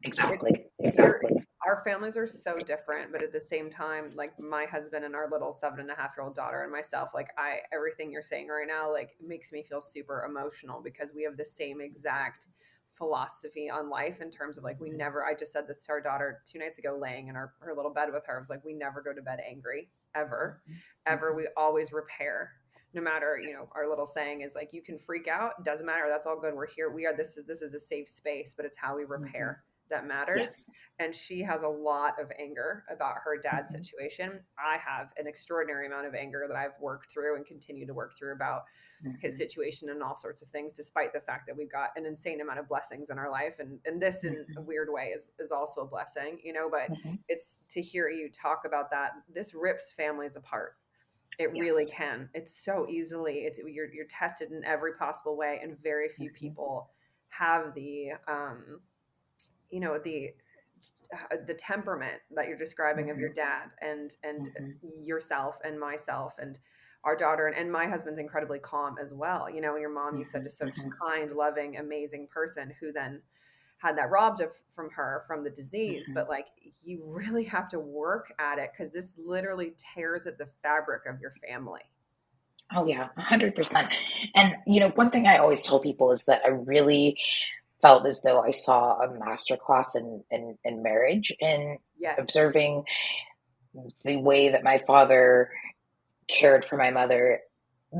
Exactly. you're Exactly. our families are so different, but at the same time, like my husband and our little 7.5-year-old daughter and myself, like I everything you're saying right now, like makes me feel super emotional because we have the same exact philosophy on life in terms of like we never I just said this to our daughter 2 nights ago laying in her little bed with her. I was like, we never go to bed angry, ever. Ever. We always repair. No matter, our little saying is like you can freak out, doesn't matter. That's all good. We're here. We are this is a safe space, but it's how we Hmm. repair that matters. Yes. And she has a lot of anger about her dad's Hmm. situation. I have an extraordinary amount of anger that I've worked through and continue to work through about his Hmm. situation and all sorts of things, despite the fact that we've got an insane amount of blessings in our life. And this in a Hmm. weird way is also a blessing, but Hmm. it's to hear you talk about that. This rips families apart. It really Yes. can. It's so easily, you're tested in every possible way. And very few Hmm. people have the the temperament that you're describing of your Hmm. dad and Hmm. yourself and myself and our daughter, and my husband's incredibly calm as well, and your mom, you said, Hmm. is such Hmm. a kind, loving, amazing person who then had that robbed from her from the disease. Hmm. But like, you really have to work at it because this literally tears at the fabric of your family. Oh yeah, 100%. And one thing I always tell people is that I really felt as though I saw a master class in marriage, in Yes. observing the way that my father cared for my mother,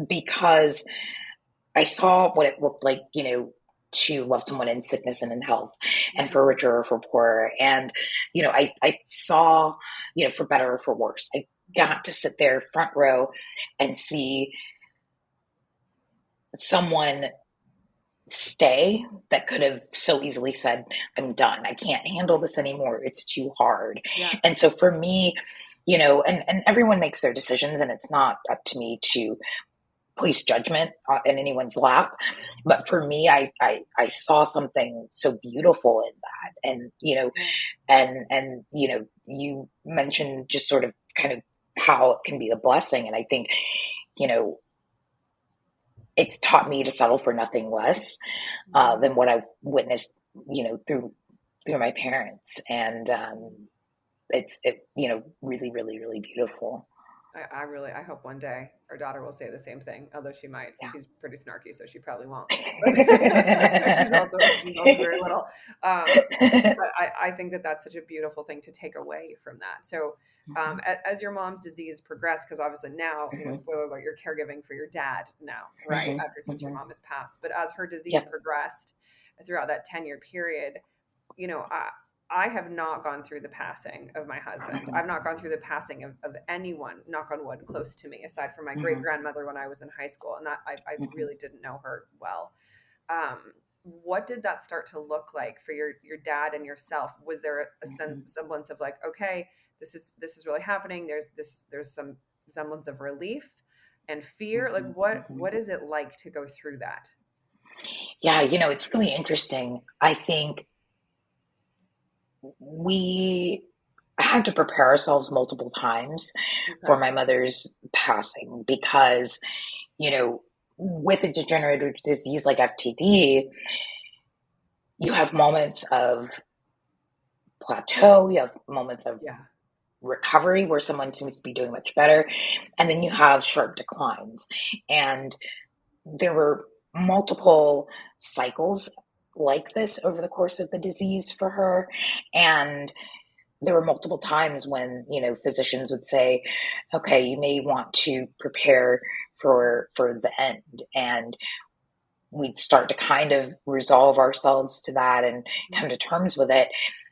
because I saw what it looked like, to love someone in sickness and in health, and for Mhm. richer or for poorer. And, I saw, for better or for worse. I got to sit there front row and see someone stay that could have so easily said, I'm done. I can't handle this anymore. It's too hard. Yeah. And so for me, and everyone makes their decisions, and it's not up to me to place judgment in anyone's lap. But for me, I saw something so beautiful in that. And, Yeah. you mentioned just sort of kind of how it can be a blessing. And I think, you know, it's taught me to settle for nothing less Mhm. than what I've witnessed, through my parents. And really, really, really beautiful. I hope one day our daughter will say the same thing, although she might. Yeah. She's pretty snarky, so she probably won't. But she's also very little. But I think that that's such a beautiful thing to take away from that. So, Mhm. as your mom's disease progressed, because obviously now, Mhm. spoiler alert, you're caregiving for your dad now, right? Mhm. After since your Mhm. mom has passed, but as her disease Yep. progressed throughout that 10-year period, you know, I, I have not gone through the passing of my husband. Mhm. I've not gone through the passing of anyone, knock on wood, close to me, aside from my great Mhm. grandmother when I was in high school. And that I Mhm. really didn't know her well. What did that start to look like for your dad and yourself? Was there a Mhm. semblance of like, okay, this is really happening. There's some semblance of relief and fear. Like Mhm. what Mhm. is it like to go through that? Yeah, it's really interesting. I think we had to prepare ourselves multiple times for Okay. my mother's passing because, you know, with a degenerative disease like FTD, you have moments of plateau, you have moments of Yeah. recovery where someone seems to be doing much better, and then you have sharp declines. And there were multiple cycles like this over the course of the disease for her. And there were multiple times when, physicians would say, okay, you may want to prepare for the end. And we'd start to kind of resolve ourselves to that and come to terms with it.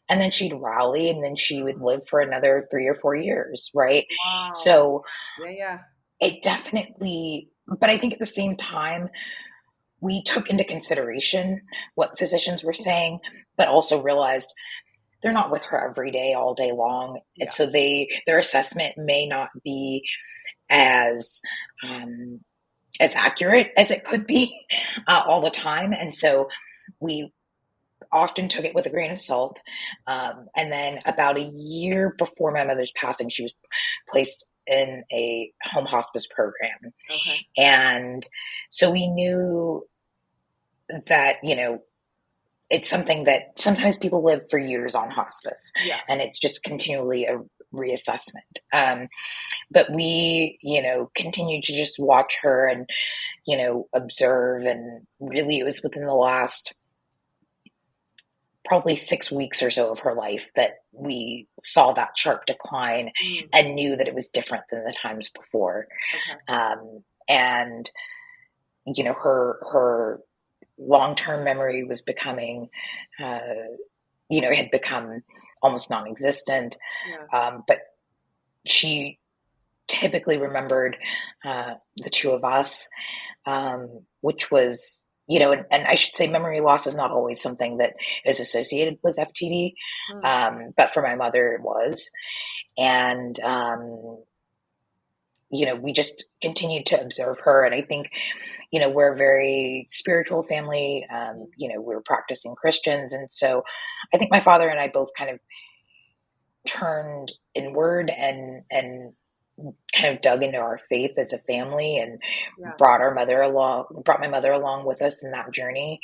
And then she'd rally, and then she would live for another 3 or 4 years, right? Wow. So Yeah, yeah. it definitely But I think at the same time, we took into consideration what physicians were saying, but also realized they're not with her every day, all day long. And Yeah. so their assessment may not be as, um, as accurate as it could be all the time. And so we often took it with a grain of salt. And then about a year before my mother's passing, she was placed in a home hospice program. Okay. And so we knew that, it's something that sometimes people live for years on hospice, Yeah. and it's just continually a reassessment. But we, continued to just watch her and, observe. And really, it was within the last probably 6 weeks or so of her life that we saw that sharp decline Mm. and knew that it was different than the times before. Okay. And her long-term memory was becoming, it had become almost non-existent. Yeah. But she typically remembered the two of us, which was, and I should say memory loss is not always something that is associated with FTD, Mm. but for my mother it was. And, we just continued to observe her. And I think, we're a very spiritual family. We're practicing Christians. And so I think my father and I both kind of turned inward and kind of dug into our faith as a family, and Yeah. brought my mother along with us in that journey,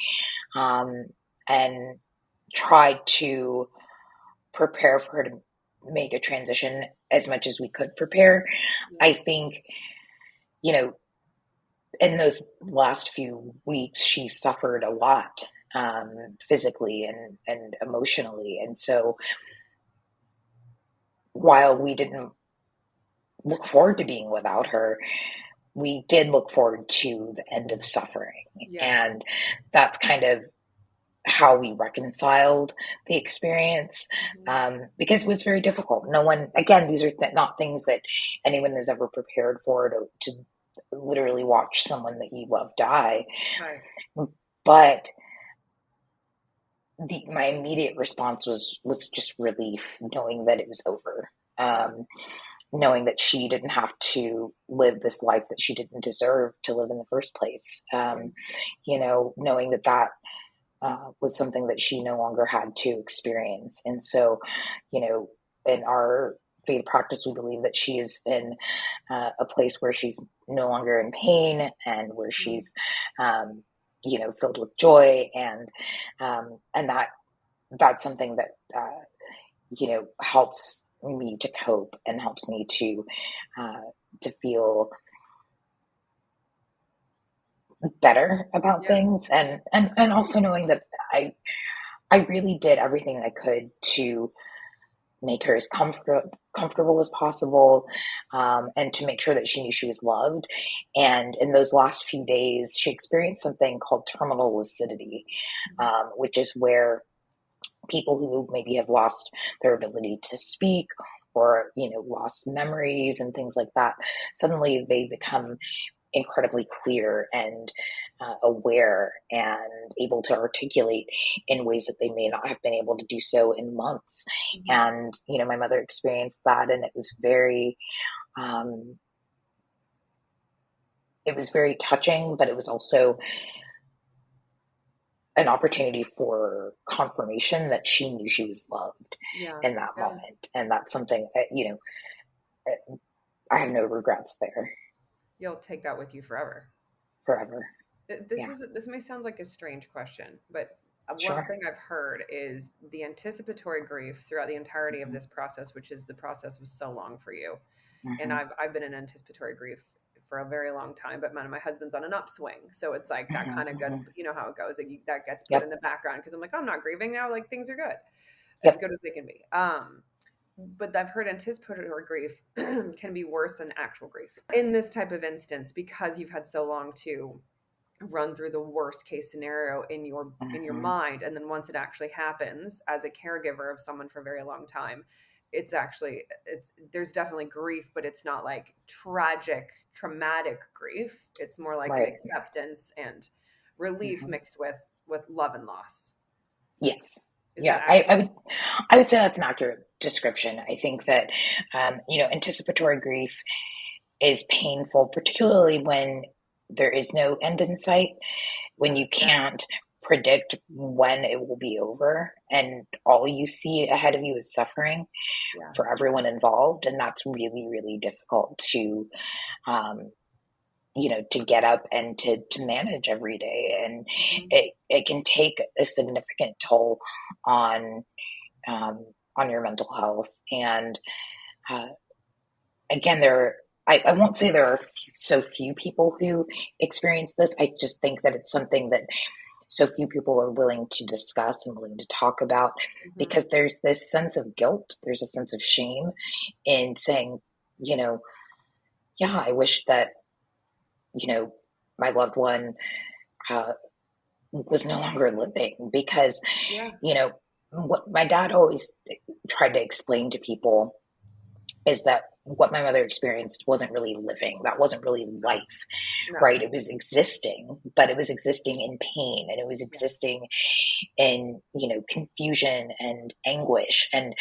and tried to prepare for her to make a transition as much as we could prepare. Yeah. I think, you know, in those last few weeks, she suffered a lot, physically and emotionally. And so while we didn't look forward to being without her, we did look forward to the end of suffering. Yes. And that's kind of how we reconciled the experience, because it was very difficult. No one, again, these are not things that anyone has ever prepared for, to literally watch someone that you love die. Right. But my immediate response was just relief, knowing that it was over. Yeah. Knowing that she didn't have to live this life that she didn't deserve to live in the first place. Right. Knowing that was something that she no longer had to experience. And so, in our faith practice, we believe that she is in a place where she's no longer in pain, and where Mm. she's, filled with joy. And that's something that, helps me to cope and helps me to feel better about Yeah. things. And also knowing that I really did everything I could to make her as comfortable as possible, and to make sure that she knew she was loved. And in those last few days, she experienced something called terminal lucidity, which is where people who maybe have lost their ability to speak, or lost memories and things like that, suddenly they become incredibly clear and aware and able to articulate in ways that they may not have been able to do so in months. Mm-hmm. And my mother experienced that, and um, it was very touching, but it was also an opportunity for confirmation that she knew she was loved Yeah. in that Yeah. moment. And that's something that, I have no regrets there. You'll take that with you forever. Forever. This Yeah. is this may sound like a strange question, but one Sure. thing I've heard is the anticipatory grief throughout the entirety of Mm-hmm. this process, which is the process was so long for you. And Mm-hmm. I've been in anticipatory grief for a very long time, but my husband's on an upswing, so it's like that Mm-hmm. kind of gets, Mm-hmm. you know how it goes, like that gets put in Yep. the background because I'm like, I'm not grieving now, like things are good, as Yep. good as they can be. But I've heard anticipatory grief can be worse than actual grief in this type of instance, because you've had so long to run through the worst case scenario in your Mm-hmm. mind, and then once it actually happens, as a caregiver of someone for a very long time, it's actually, there's definitely grief, but it's not like tragic, traumatic grief. It's more like an Right. acceptance and relief Hmm. mixed with love and loss. Yes. Is that Yeah, I accurate? would I would say that's an accurate description. I think that anticipatory grief is painful, particularly when there is no end in sight, when you Yes. can't predict when it will be over, and all you see ahead of you is suffering Yeah. for everyone involved, and that's really, really difficult to um, to get up and to manage every day, and Mhm. it can take a significant toll on on your mental health. And uh, again, I won't say there are so few people who experience this. I just think that it's something that so few people are willing to discuss and willing to talk about, Mhm. because there's this sense of guilt, there's a sense of shame in saying, you know, yeah, I wish that, you know, my loved one uh, was no longer living, because, Yeah. you know, what my dad always tried to explain to people is that what my mother experienced wasn't really living. That wasn't really life, No. right? It was existing, but it was existing in pain, and it was Yeah. existing in, confusion and anguish. And,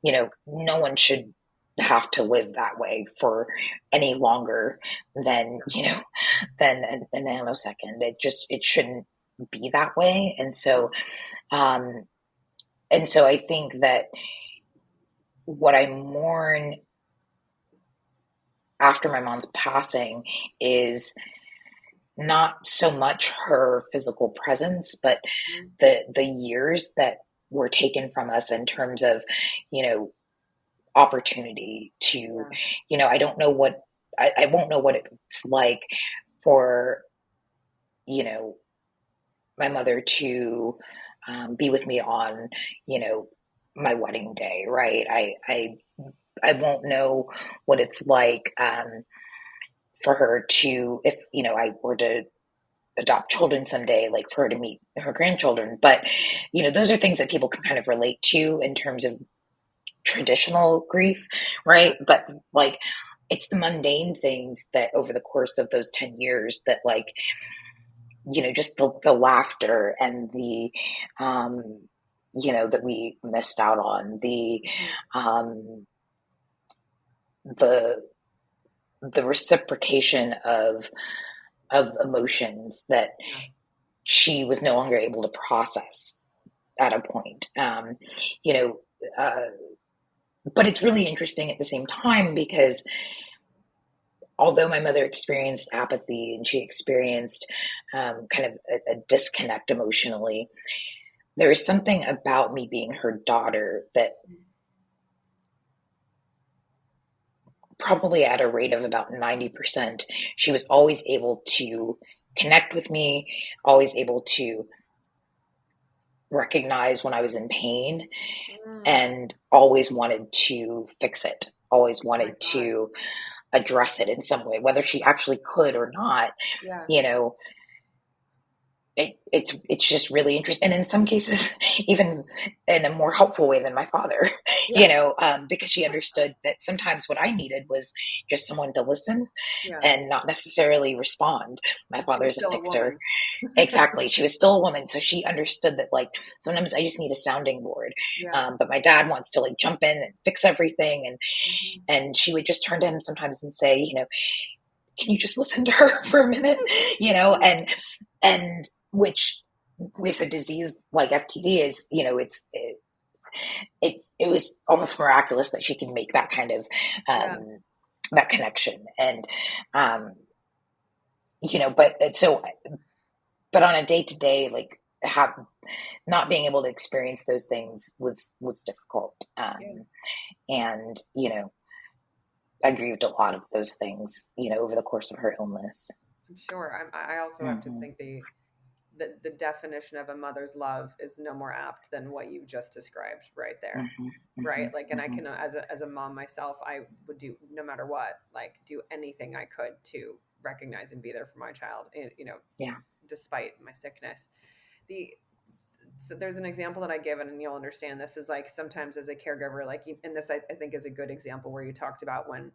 no one should have to live that way for any longer than, than a nanosecond. It shouldn't be that way. Um, and so I think that what I mourn after my mom's passing is not so much her physical presence, but Mhm. the years that were taken from us in terms of, you know, opportunity to, Yeah. I don't know what I won't know what it's like for, you know, my mother to be with me on, you know, my wedding day, right? I won't know what it's like for her to, if I were to adopt children someday, like for her to meet her grandchildren. But those are things that people can kind of relate to in terms of traditional grief, Yeah. right? But like, it's the mundane things that over the course of those 10 years that, like, just the laughter and the that we missed out on, Mhm. um the the reciprocation of emotions that Yeah. she was no longer able to process at a point. You know, uh, but it's really interesting at the same time, because although my mother experienced apathy and she experienced kind of a disconnect emotionally, there is something about me being her daughter that probably at a rate of about 90%, she was always able to connect with me, always able to recognize when I was in pain, Mm. and always wanted to fix it, always Oh my wanted God. to address it in some way, whether she actually could or not. Yeah. You know, it's just really interesting, and in some cases, even in a more helpful way than my father. Yeah. Because she understood that sometimes what I needed was just someone to listen Yeah. and not necessarily respond. My She was father's a still a fixer. woman. Exactly. She was still a woman, so she understood that, like, sometimes I just need a sounding board. Yeah. But my dad wants to, like, jump in and fix everything, Mhm. and she would just turn to him sometimes and say, can you just listen to her for a minute? And which, with a disease like FTD, is, it was almost miraculous that she could make that kind of Yeah. that connection. And um, but on a day to day, like, have not being able to experience those things was difficult. Yeah. And I grieved a lot of those things, over the course of her illness. I'm sure. I also have to Hmm. think the definition of a mother's love is no more apt than what you just described right there. Hmm. Right. Hmm. Like, and I Hmm. can, as a mom myself, I would do no matter what, like do anything I could to recognize and be there for my child, and, Yeah. despite my sickness. The so there's an example that I give, and you'll understand this, is like sometimes as a caregiver, like and this I think is a good example where you talked about when,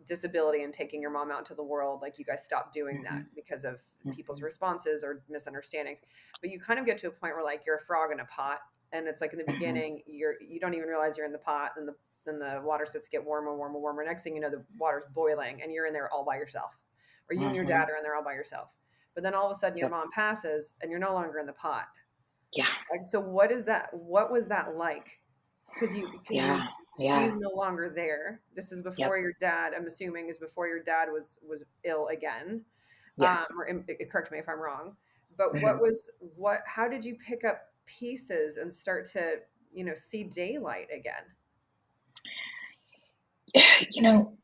disability and taking your mom out into the world, like you guys stopped doing that Mhm, because of people's mhm, responses or misunderstandings. But you kind of get to a point where like you're a frog in a pot, and it's like in the mhm, beginning you don't even realize you're in the pot, and then the water starts to get warmer, warmer, warmer. Next thing you know, the water's boiling, and you're in there all by yourself, or you and your mhm. dad are in there all by yourself. But then all of a sudden, your Yep. mom passes, and you're no longer in the pot. Yeah. Like, so what is that? What was that like? Because Yeah. she's Yeah. no longer there. This is before Yep. your dad. I'm assuming is before your dad was ill again. Yes. Correct me if I'm wrong. But Mhm. how did you pick up pieces and start to see daylight again? You know,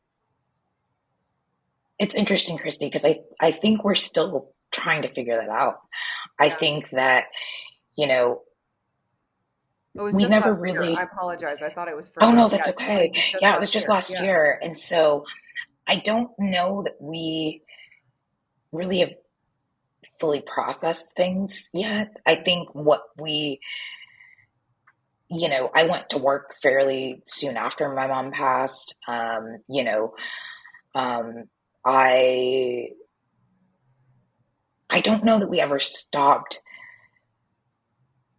it's interesting, Christy, because I think we're still trying to figure that out. I Yeah. think that, you know, It was we just never last year. I really, apologize. I thought it was oh further. no, Yeah, that's okay. it's just Yeah, it was last just year. last Yeah. year. And so I don't know that we really have fully processed things yet. I think I went to work fairly soon after my mom passed. Um, I I don't know that we ever stopped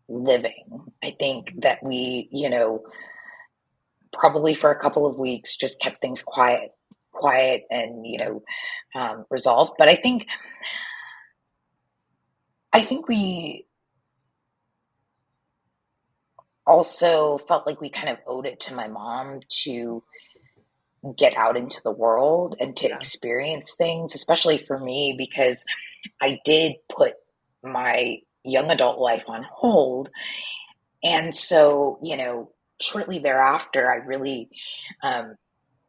living. I think that we, probably for a couple of weeks just kept things quiet and, Yeah. resolved. But I think we also felt like we kind of owed it to my mom to get out into the world and to Yeah. experience things, especially for me, because I did put my young adult life on hold. And so, shortly thereafter, I really,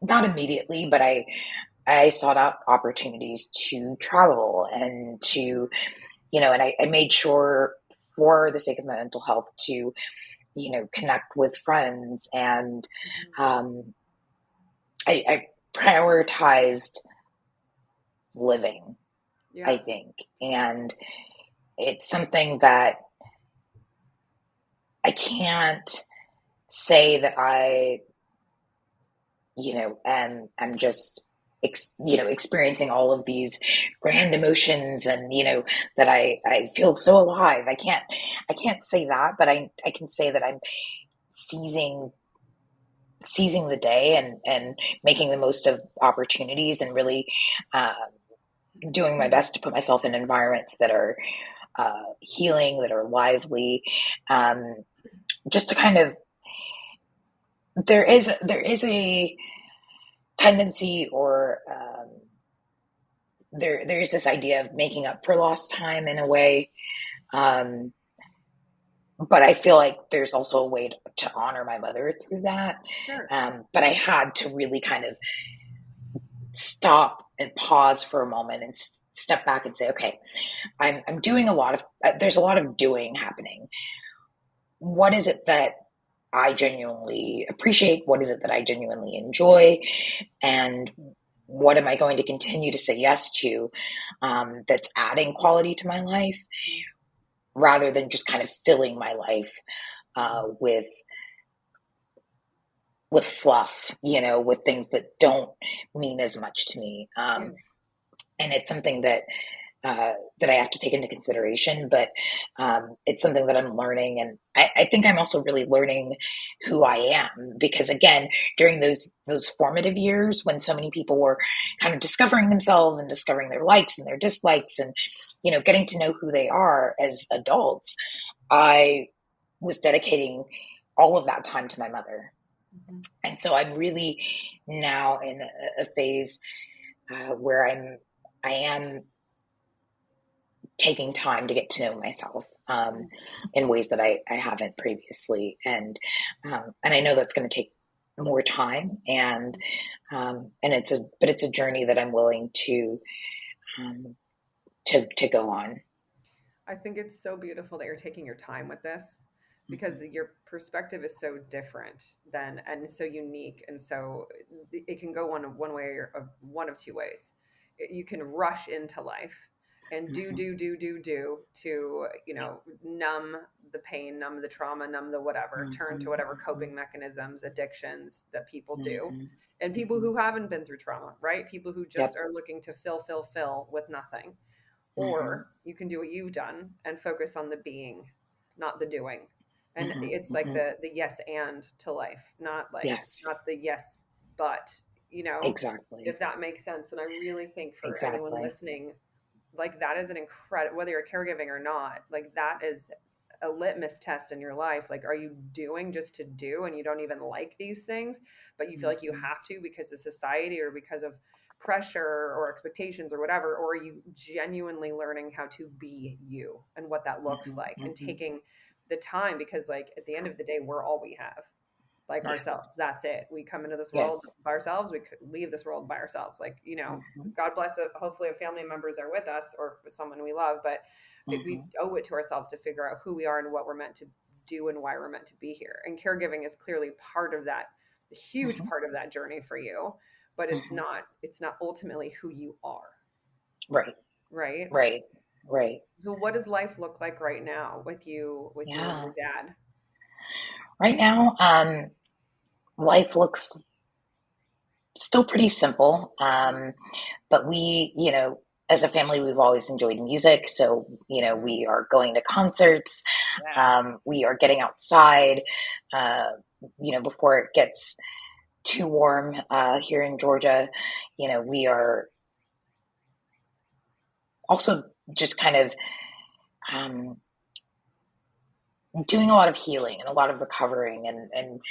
not immediately, but I sought out opportunities to travel and and I made sure for the sake of my mental health to, connect with friends. And Mhm. um, I prioritized living, I Yeah. think. And it's something that I can't say that and I'm just experiencing all of these grand emotions and that I feel so alive. I can't say that, but I can say that I'm seizing seizing the day and making the most of opportunities and really uh, doing my best to put myself in environments that are healing, that are lively, um, just to kind of there is a tendency or there's this idea of making up for lost time in a way. Um, but I feel like there's also a way to honor my mother through that. Sure. But I had to really kind of stop and pause for a moment and step back and say, okay, I'm doing a lot of, there's a lot of doing happening. What is it that I genuinely appreciate? What is it that I genuinely enjoy? And what am I going to continue to say yes to that's adding quality to my life rather than just kind of filling my life Mhm. with fluff, with things that don't mean as much to me. Yeah. And it's something that I have to take into consideration, but it's something that I'm learning, and I think I'm also really learning who I am because again, during those formative years when so many people were kind of discovering themselves and discovering their likes and their dislikes, and getting to know who they are as adults, I was dedicating all of that time to my mother, Mhm. and so I'm really now in a phase where I am taking time to get to know myself in ways that I haven't previously, and I know that's going to take more time, and it's a journey that I'm willing um, to go on. I think it's so beautiful that you're taking your time with this Mm-hmm. because your perspective is so different than and so unique, and so it can go one way or one of two ways. You can rush into life and Mhm. do to, Yeah. numb the pain, numb the trauma, numb the whatever, turn to Mhm. whatever Mhm. coping mechanisms, addictions that people do. Mhm. And people Mhm. who haven't been through trauma, right? People who just Yep. are looking to fill with nothing. Mhm. Or you can do what you've done and focus on the being, not the doing. And Mhm. it's like Mhm. the yes and to life, Yes. not the yes but, Exactly. if that makes sense. And I really think for anyone Exactly. listening, like that is an incredible, whether you're caregiving or not, like that is a litmus test in your life. Like, are you doing just to do and you don't even like these things, but you feel like you Mhm. have to because of society or because of pressure or expectations or whatever? Or are you genuinely learning how to be you and what that looks Mhm. like and Mhm. taking the time? Because, like, at the end of the day, we're all we have, like Yes. ourselves. That's it. We come into this world Yes. by ourselves. We could leave this world by ourselves. Like, Mhm. God bless it. Hopefully, if family members are with us or with someone we love, but we Mhm. owe it to ourselves to figure out who we are and what we're meant to do and why we're meant to be here. And caregiving is clearly part of that, a huge Mhm. part of that journey for you. But it's Mhm. not. It's not ultimately who you are, Right. right? Right. Right. So, what does life look like right now with you and Yeah. your dad? Right now, life looks still pretty simple. But we, as a family, we've always enjoyed music. So, Mhm. we are going to concerts. Yeah. We are getting outside, uh, before it gets too warm here in Georgia. We are also just kind of um, doing a lot of healing and a lot of recovering and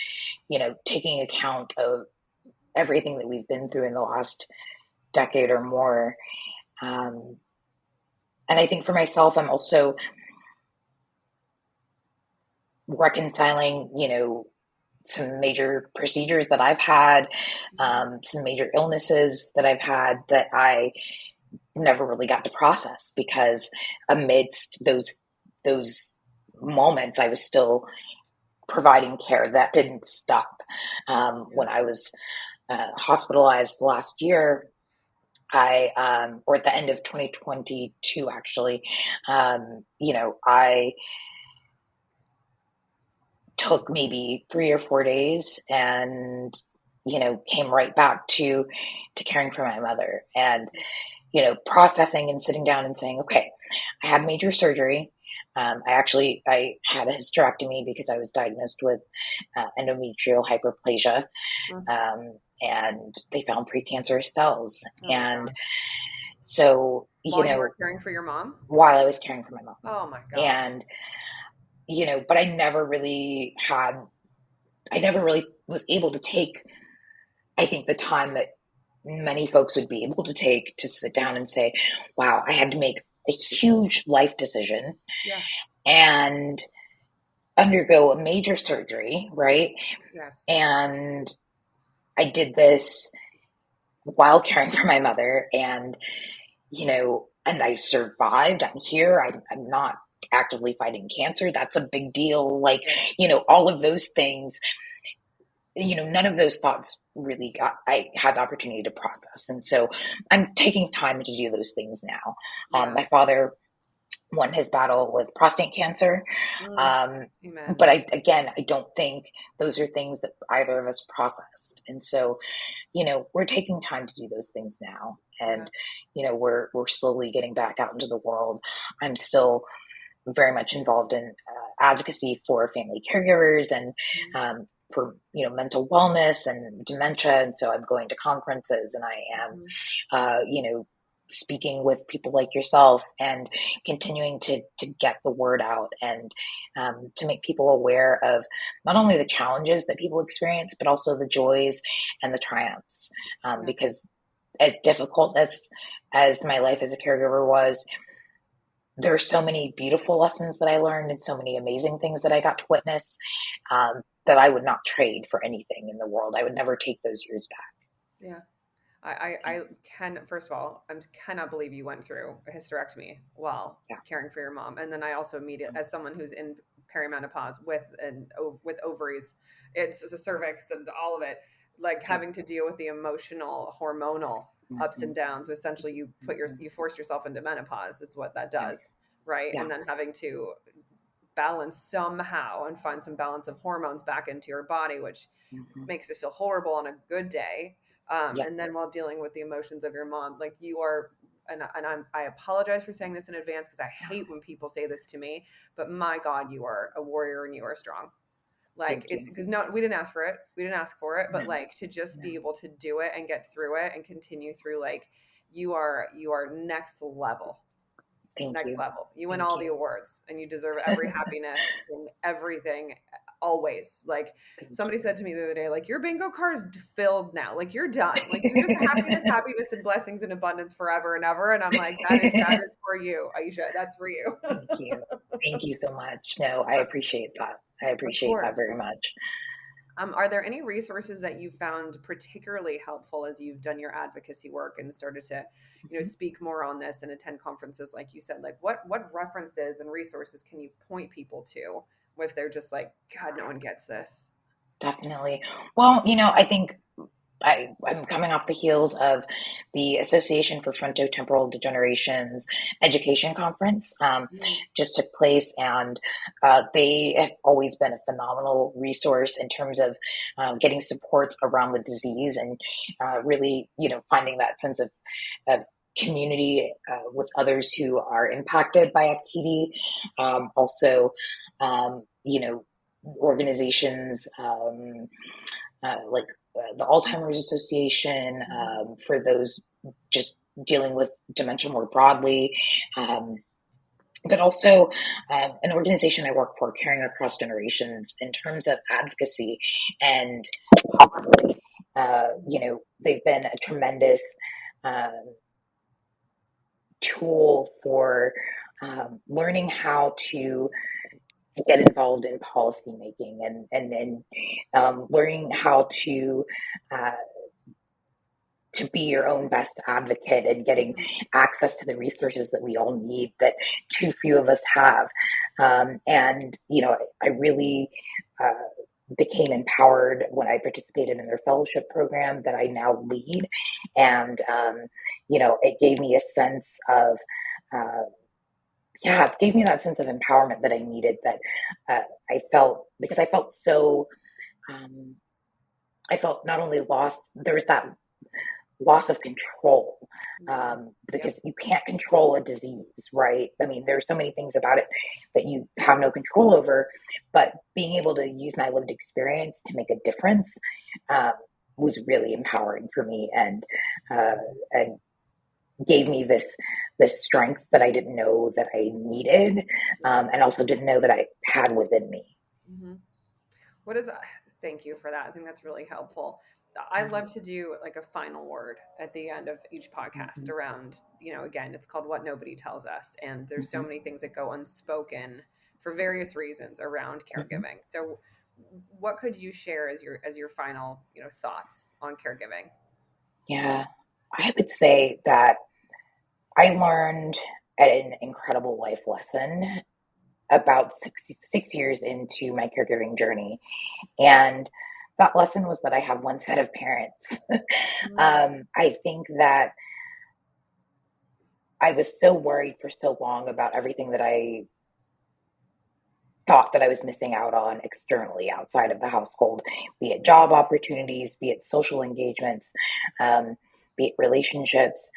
taking account of everything that we've been through in the last decade or more. Um, and I think for myself, I'm also reconciling, some major procedures that I've had, Mhm. some major illnesses that I've had that I never really got to process because amidst those moments, I was still providing care. That didn't stop. Yeah. When I was hospitalized last year, or at the end of 2022, actually, I took maybe 3 or 4 days and came right back to caring for my mother and processing and sitting down and saying, okay, I had major surgery. I had a hysterectomy because I was diagnosed with endometrial hyperplasia, Mm. and they found precancerous cells. Oh my And gosh. so While you were caring for your mom? while I was caring for my mom, Oh my gosh. and but I never really was able to take, I think, the time that many folks would be able to take to sit down and say, wow, I had to make a huge life decision Yeah. and undergo a major surgery, right? Yes. And I did this while caring for my mother, and I survived. I'm here. I'm not actively fighting cancer. That's a big deal. Like, Yes. all of those things, none of those thoughts really I had the opportunity to process. And so I'm taking time to do those things now. Yeah. My father won his battle with prostate cancer. Mm. Um, Amen. but I don't think those are things that either of us processed. And so, we're taking time to do those things now. Yeah. And, we're slowly getting back out into the world. I'm still very much involved in advocacy for family caregivers and Mm. for mental wellness and dementia. And so I'm going to conferences and I am Mhm. speaking with people like yourself and continuing to get the word out and to make people aware of not only the challenges that people experience but also the joys and the triumphs, Yeah. because as difficult as my life as a caregiver was, there are so many beautiful lessons that I learned and so many amazing things that I got to witness, that I would not trade for anything in the world. I would never take those years back. Yeah. I can, first of all, I cannot believe you went through a hysterectomy while Yeah. caring for your mom. And then I also immediately, as someone who's in perimenopause with ovaries, it's just a cervix and all of it, like Yep. having to deal with the emotional, hormonal ups Mm-hmm. and downs. Essentially, Mm-hmm. you forced yourself into menopause. It's what that does, right? Yeah. And then having to balance somehow and find some balance of hormones back into your body, which Mm-hmm. makes it feel horrible on a good day. Yep. And then while dealing with the emotions of your mom, like you are, I apologize for saying this in advance because I hate when people say this to me, but my God, you are a warrior and you are strong. Like Thank it's you. because no, we didn't ask for it. We didn't ask for it, but No, like to just no. be able to do it and get through it and continue through, like you are Thank next you. level. You win Thank all the you. awards and you deserve every happiness and everything always. Like Thank somebody you. said to me the other day, like your bingo card is filled now. Like you're done. Like you're just happiness, happiness and blessings and abundance forever and ever. And I'm like, that is for you, Aisha. That's for you. Thank you. Thank you so much. No, I appreciate that. I Of appreciate that course. very much. Are there any resources that you found particularly helpful as you've done your advocacy work and started to, Mhm. speak more on this and attend conferences, like you said? Like, what references and resources can you point people to if they're just like, God, no one gets this? Definitely. Well, I think I'm coming off the heels of the Association for Frontotemporal Degeneration's education conference, Mm, just took place, and they have always been a phenomenal resource in terms of getting supports around the disease and really, finding that sense of community with others who are impacted by FTD. Also, organizations like the Alzheimer's Association, mhm, for those just dealing with dementia more broadly, um, but also an organization I work for, Caring Across Generations, in terms of advocacy and policy. They've been a tremendous um, tool for learning how to get involved in policymaking and learning how uh, to be your own best advocate and getting mhm, access to the resources that we all need that too few of us have. I really became empowered when I participated in their fellowship program that I now lead. And, it gave me a sense of, uh, yeah, it gave me that sense of empowerment that I needed that I felt because um, I felt not only lost, there was that loss of control, mhm. because Yep. you can't control a disease, right? I mean, there's so many things about it that you have no control over, but being able to use my lived experience to make a difference um, was really empowering for me, and gave me this strength that I didn't know that I needed, Yeah. and also didn't know that I had within me. Hmm. What is, thank you for that. I think that's really helpful. I love to do like a final word at the end of each podcast Mhm, around, again, it's called What Nobody Tells Us. And there's so mhm, many things that go unspoken for various reasons around mhm. caregiving. So what could you share as your final, thoughts on caregiving? Yeah, I would say that I learned an incredible life lesson about six years into my caregiving journey. And that lesson was that I have one set of parents. Mm, I think that I was so worried for so long about everything that I thought that I was missing out on externally outside of the household, be it job opportunities, be it social engagements, um, be it relationships.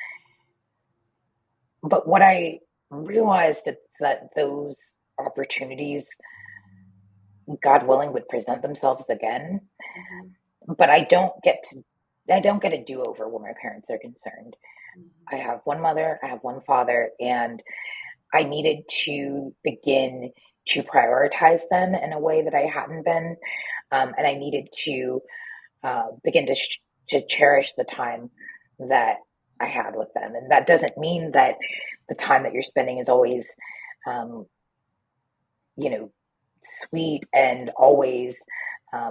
But what I realized is that those opportunities, God willing, would present themselves again. mhm, But I don't get a do over where my parents are concerned. mhm, I have one mother, I have one father, and I needed to begin to prioritize them in a way that I hadn't been, and I needed to begin to cherish the time that I had with them. And that doesn't mean that the time that you're spending is always, um, you know, sweet and always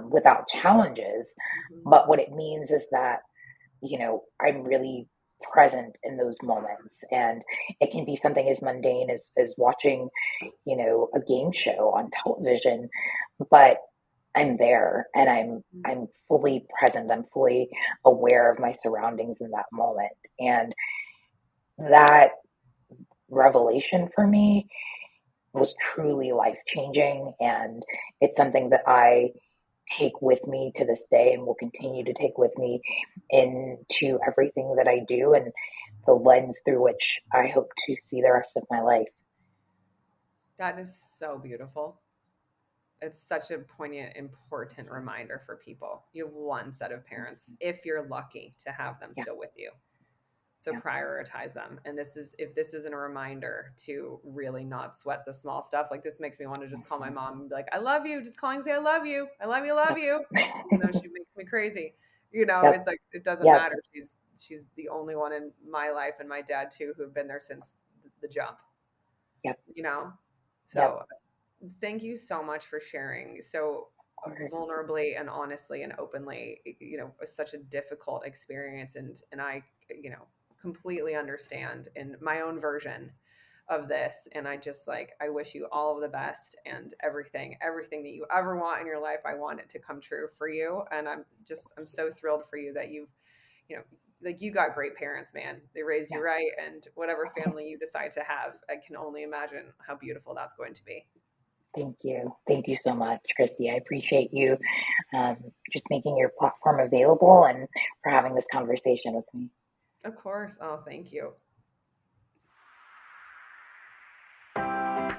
without challenges. mhm, But what it means is that, I'm really present in those moments. And it can be something as mundane as watching, a game show on television. But I'm there and I'm fully present. I'm fully aware of my surroundings in that moment. And that revelation for me was truly life changing. And it's something that I take with me to this day and will continue to take with me into everything that I do and the lens through which I hope to see the rest of my life. That is so beautiful. It's such a poignant, important reminder for people. You have one set of parents, if you're lucky to have them Yeah, still with you. So yeah, prioritize them. And if this isn't a reminder to really not sweat the small stuff, like this makes me want to just call my mom and be like, I love you. Just calling and say, I love you. I love you. Love yep, you. Even though she makes me crazy. yep, It's like, it doesn't yep, matter. She's the only one in my life, and my dad too, who've been there since the jump, yep, you know? yep, So thank you so much for sharing so of course. vulnerably and honestly and openly, such a difficult experience. And I, completely understand in my own version of this. And I just like, I wish you all of the best and everything that you ever want in your life. I want it to come true for you. And I'm so thrilled for you that you know, like you got great parents, man. They raised Yeah. you right. And whatever family you decide to have, I can only imagine how beautiful that's going to be. Thank you. Thank you so much, Christy. I appreciate you um, just making your platform available and for having this conversation with me. Of course. Oh, thank you.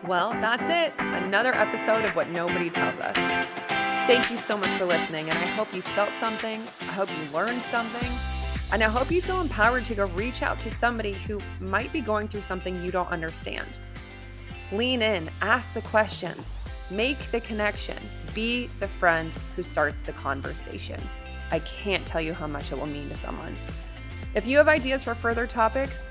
Well, that's it. Another episode of What Nobody Tells Us. Thank you so much for listening, and I hope you felt something. I hope you learned something. And I hope you feel empowered to go reach out to somebody who might be going through something you don't understand. Lean in, ask the questions, make the connection, be the friend who starts the conversation. I can't tell you how much it will mean to someone. If you have ideas for further topics,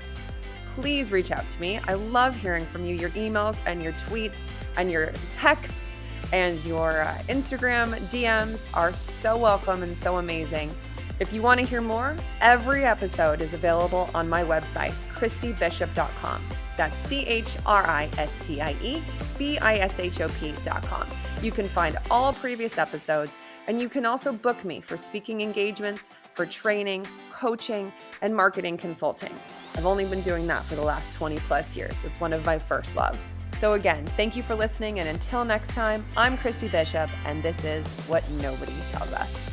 please reach out to me. I love hearing from you. Your emails and your tweets and your texts and your Instagram DMs are so welcome and so amazing. If you want to hear more, every episode is available on my website, christiebishop.com. That's Christiebishop.com. You can find all previous episodes, and you can also book me for speaking engagements, for training, coaching, and marketing consulting. I've only been doing that for the last 20 plus years. It's one of my first loves. So again, thank you for listening. And until next time, I'm Christy Bishop, and this is What Nobody Tells Us.